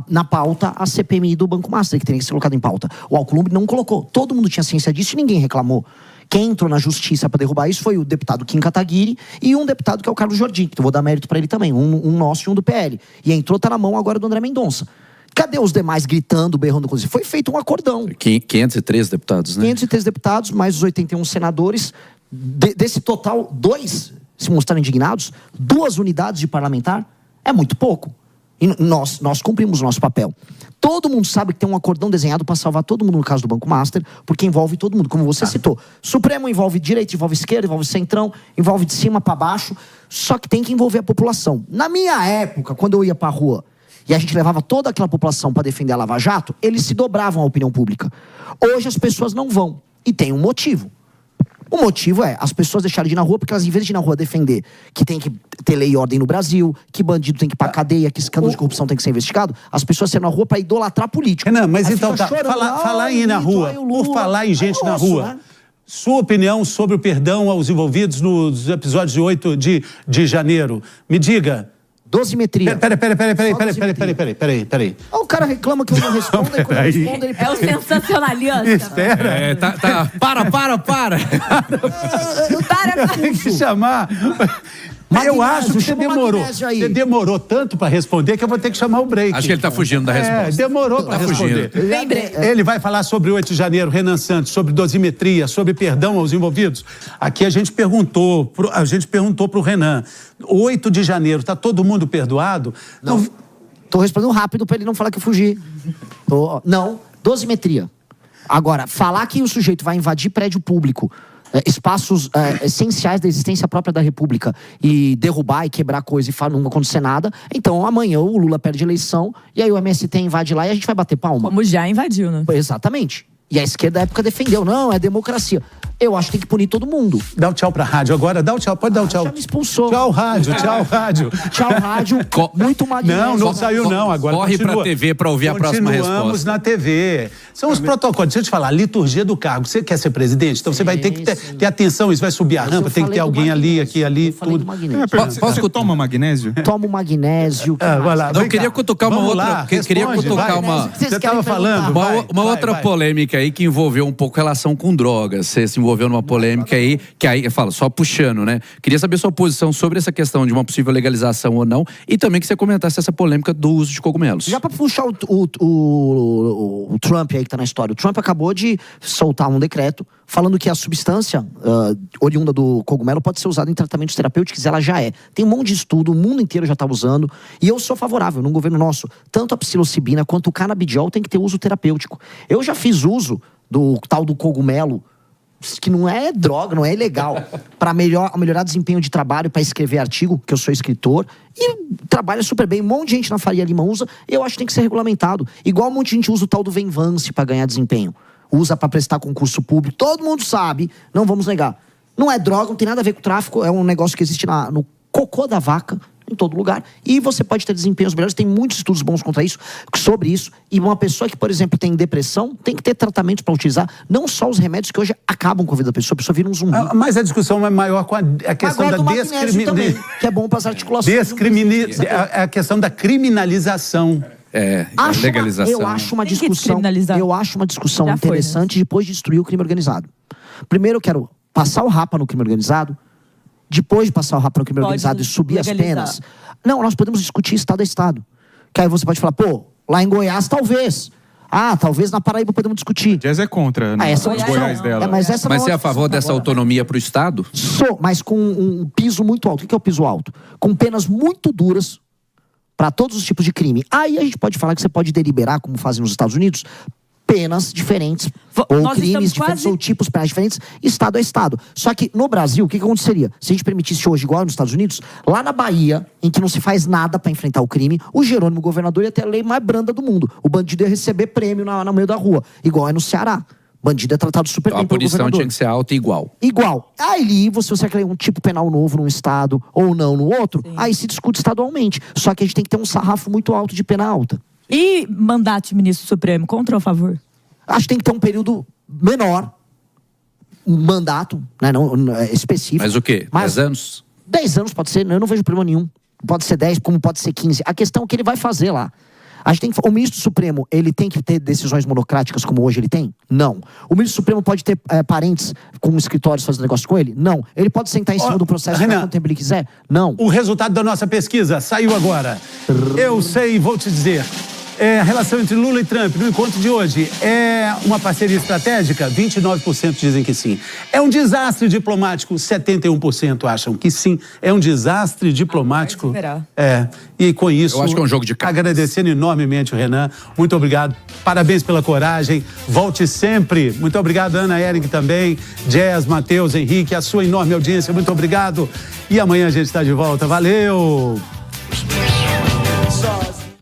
na pauta a CPMI do Banco Master, que teria que ser colocado em pauta. O Alcolumbre não colocou. Todo mundo tinha ciência disso e ninguém reclamou. Quem entrou na justiça para derrubar isso foi o deputado Kim Kataguiri e um deputado que é o Carlos Jordi, que eu vou dar mérito para ele também, um nosso e um do PL. E entrou, tá na mão agora do André Mendonça. Cadê os demais gritando, berrando? Foi feito um acordão. 503 deputados, né? 503 deputados, mais os 81 senadores. Desse total, 2 se mostraram indignados. 2 unidades de parlamentar é muito pouco. E nós cumprimos o nosso papel. Todo mundo sabe que tem um acordão desenhado para salvar todo mundo no caso do Banco Master, porque envolve todo mundo, como você citou. Supremo envolve direita, envolve esquerda, envolve centrão, envolve de cima para baixo. Só que tem que envolver a população. Na minha época, quando eu ia para a rua, e a gente levava toda aquela população para defender a Lava Jato, eles se dobravam à opinião pública. Hoje as pessoas não vão. E tem um motivo. O motivo é as pessoas deixarem de ir na rua porque elas, em vez de ir na rua defender que tem que ter lei e ordem no Brasil, que bandido tem que ir pra cadeia, que escândalo de corrupção tem que ser investigado, as pessoas saem na rua para idolatrar político. Renan, mas aí então falar em ir na rua, por falar em gente na rua, né? Sua opinião sobre o perdão aos envolvidos nos episódios de 8 de janeiro. Me diga. Dosimetria. Peraí. O cara reclama que eu não respondo, e quando eu respondo, ele... É o sensacionalista. Espera. Para. Tem que chamar... Eu acho que você demorou tanto para responder que eu vou ter que chamar o break. Acho que ele está fugindo da resposta. Demorou para responder. Ele vai falar sobre o 8 de janeiro, Renan Santos, sobre dosimetria, sobre perdão aos envolvidos. Aqui a gente perguntou para o Renan, 8 de janeiro, está todo mundo perdoado? Não. Tô respondendo rápido para ele não falar que eu fugi. Não, dosimetria. Agora, falar que o sujeito vai invadir prédio público, espaços essenciais da existência própria da República e derrubar e quebrar coisa e não acontecer nada, então amanhã o Lula perde a eleição e aí o MST invade lá e a gente vai bater palma. Como já invadiu, né? Exatamente. E a esquerda da época defendeu, não, é democracia. Eu acho que tem que punir todo mundo. Dá o tchau pra rádio agora, dá o tchau, pode dar o tchau. Já me expulsou. Tchau, rádio. Tchau, rádio, muito magnésio. Não saiu não, agora corre pra TV pra ouvir a próxima resposta. Continuamos na TV. São os protocolos. Deixa eu te falar, liturgia do cargo. Você quer ser presidente? Então você vai ter que ter atenção, isso vai subir a rampa, tem que ter alguém ali, aqui, ali, tudo. Posso tomar magnésio? Tomo magnésio. Vai lá. Eu queria cutucar uma outra... Você estava falando? Uma outra polêmica aí que envolveu um pouco relação com drogas. Você se envolveu numa polêmica aí, que aí, eu falo, só puxando, né? Queria saber sua posição sobre essa questão de uma possível legalização ou não, e também que você comentasse essa polêmica do uso de cogumelos. Já pra puxar o Trump aí que tá na história. O Trump acabou de soltar um decreto falando que a substância oriunda do cogumelo pode ser usada em tratamentos terapêuticos, ela já é. Tem um monte de estudo, o mundo inteiro já tá usando, e eu sou favorável, no governo nosso, tanto a psilocibina quanto o canabidiol tem que ter uso terapêutico. Eu já fiz uso do tal do cogumelo, que não é droga, não é ilegal, para melhorar desempenho de trabalho, para escrever artigo, que eu sou escritor, e trabalha super bem. Um monte de gente na Faria Lima usa, eu acho que tem que ser regulamentado. Igual um monte de gente usa o tal do Venvance para ganhar desempenho. Usa para prestar concurso público, todo mundo sabe, não vamos negar. Não é droga, não tem nada a ver com tráfico, é um negócio que existe no cocô da vaca, em todo lugar, e você pode ter desempenhos melhores, tem muitos estudos bons sobre isso, e uma pessoa que, por exemplo, tem depressão, tem que ter tratamento para utilizar, não só os remédios que hoje acabam com a vida da pessoa, a pessoa vira um zumbi. Mas a discussão é maior com a questão da discriminação, que é bom para as articulações. A questão da criminalização. Legalização. Eu acho uma discussão interessante depois de destruir o crime organizado. Primeiro eu quero passar o rapa no crime organizado, depois de passar o RAP para o crime organizado e subir as penas. Não, nós podemos discutir estado a estado. Que aí você pode falar, pô, lá em Goiás talvez. Talvez na Paraíba podemos discutir. Jazz é contra, né? Os Goiás dela. Mas você é a favor dessa autonomia para o Estado? Sou, mas com um piso muito alto. O que é o piso alto? Com penas muito duras para todos os tipos de crime. Aí a gente pode falar que você pode deliberar, como fazem nos Estados Unidos, penas diferentes, ou crimes diferentes, ou tipos penais diferentes, estado a estado. Só que no Brasil, o que aconteceria? Se a gente permitisse hoje, igual nos Estados Unidos, lá na Bahia, em que não se faz nada para enfrentar o crime, o Jerônimo governador ia ter a lei mais branda do mundo. O bandido ia receber prêmio no meio da rua, igual é no Ceará. Bandido é tratado super bem pelo governador. A punição tinha que ser alta e igual. Igual. Aí, você quer um tipo penal novo num estado ou não no outro, aí se discute estadualmente. Só que a gente tem que ter um sarrafo muito alto de pena alta. E mandato de ministro supremo, contra ou a favor? Acho que tem que ter um período menor, um mandato, né, não específico. Mas o quê? 10 anos? 10 anos pode ser, eu não vejo problema nenhum. Pode ser 10, como pode ser 15. A questão é o que ele vai fazer lá. A gente tem que, o ministro Supremo, ele tem que ter decisões monocráticas como hoje ele tem? Não. O ministro Supremo pode ter parentes com escritórios fazendo negócio com ele? Não. Ele pode sentar em cima do processo quanto tempo ele quiser? Não. O resultado da nossa pesquisa saiu agora. Eu sei, vou te dizer. A relação entre Lula e Trump no encontro de hoje é uma parceria estratégica? 29% dizem que sim. É um desastre diplomático? 71% acham que sim. É um desastre diplomático. E com isso, eu acho que é um jogo de cartas. Agradecendo enormemente o Renan. Muito obrigado. Parabéns pela coragem. Volte sempre. Muito obrigado, Ana Hering também. Jazz, Matheus, Henrique, a sua enorme audiência. Muito obrigado. E amanhã a gente está de volta. Valeu!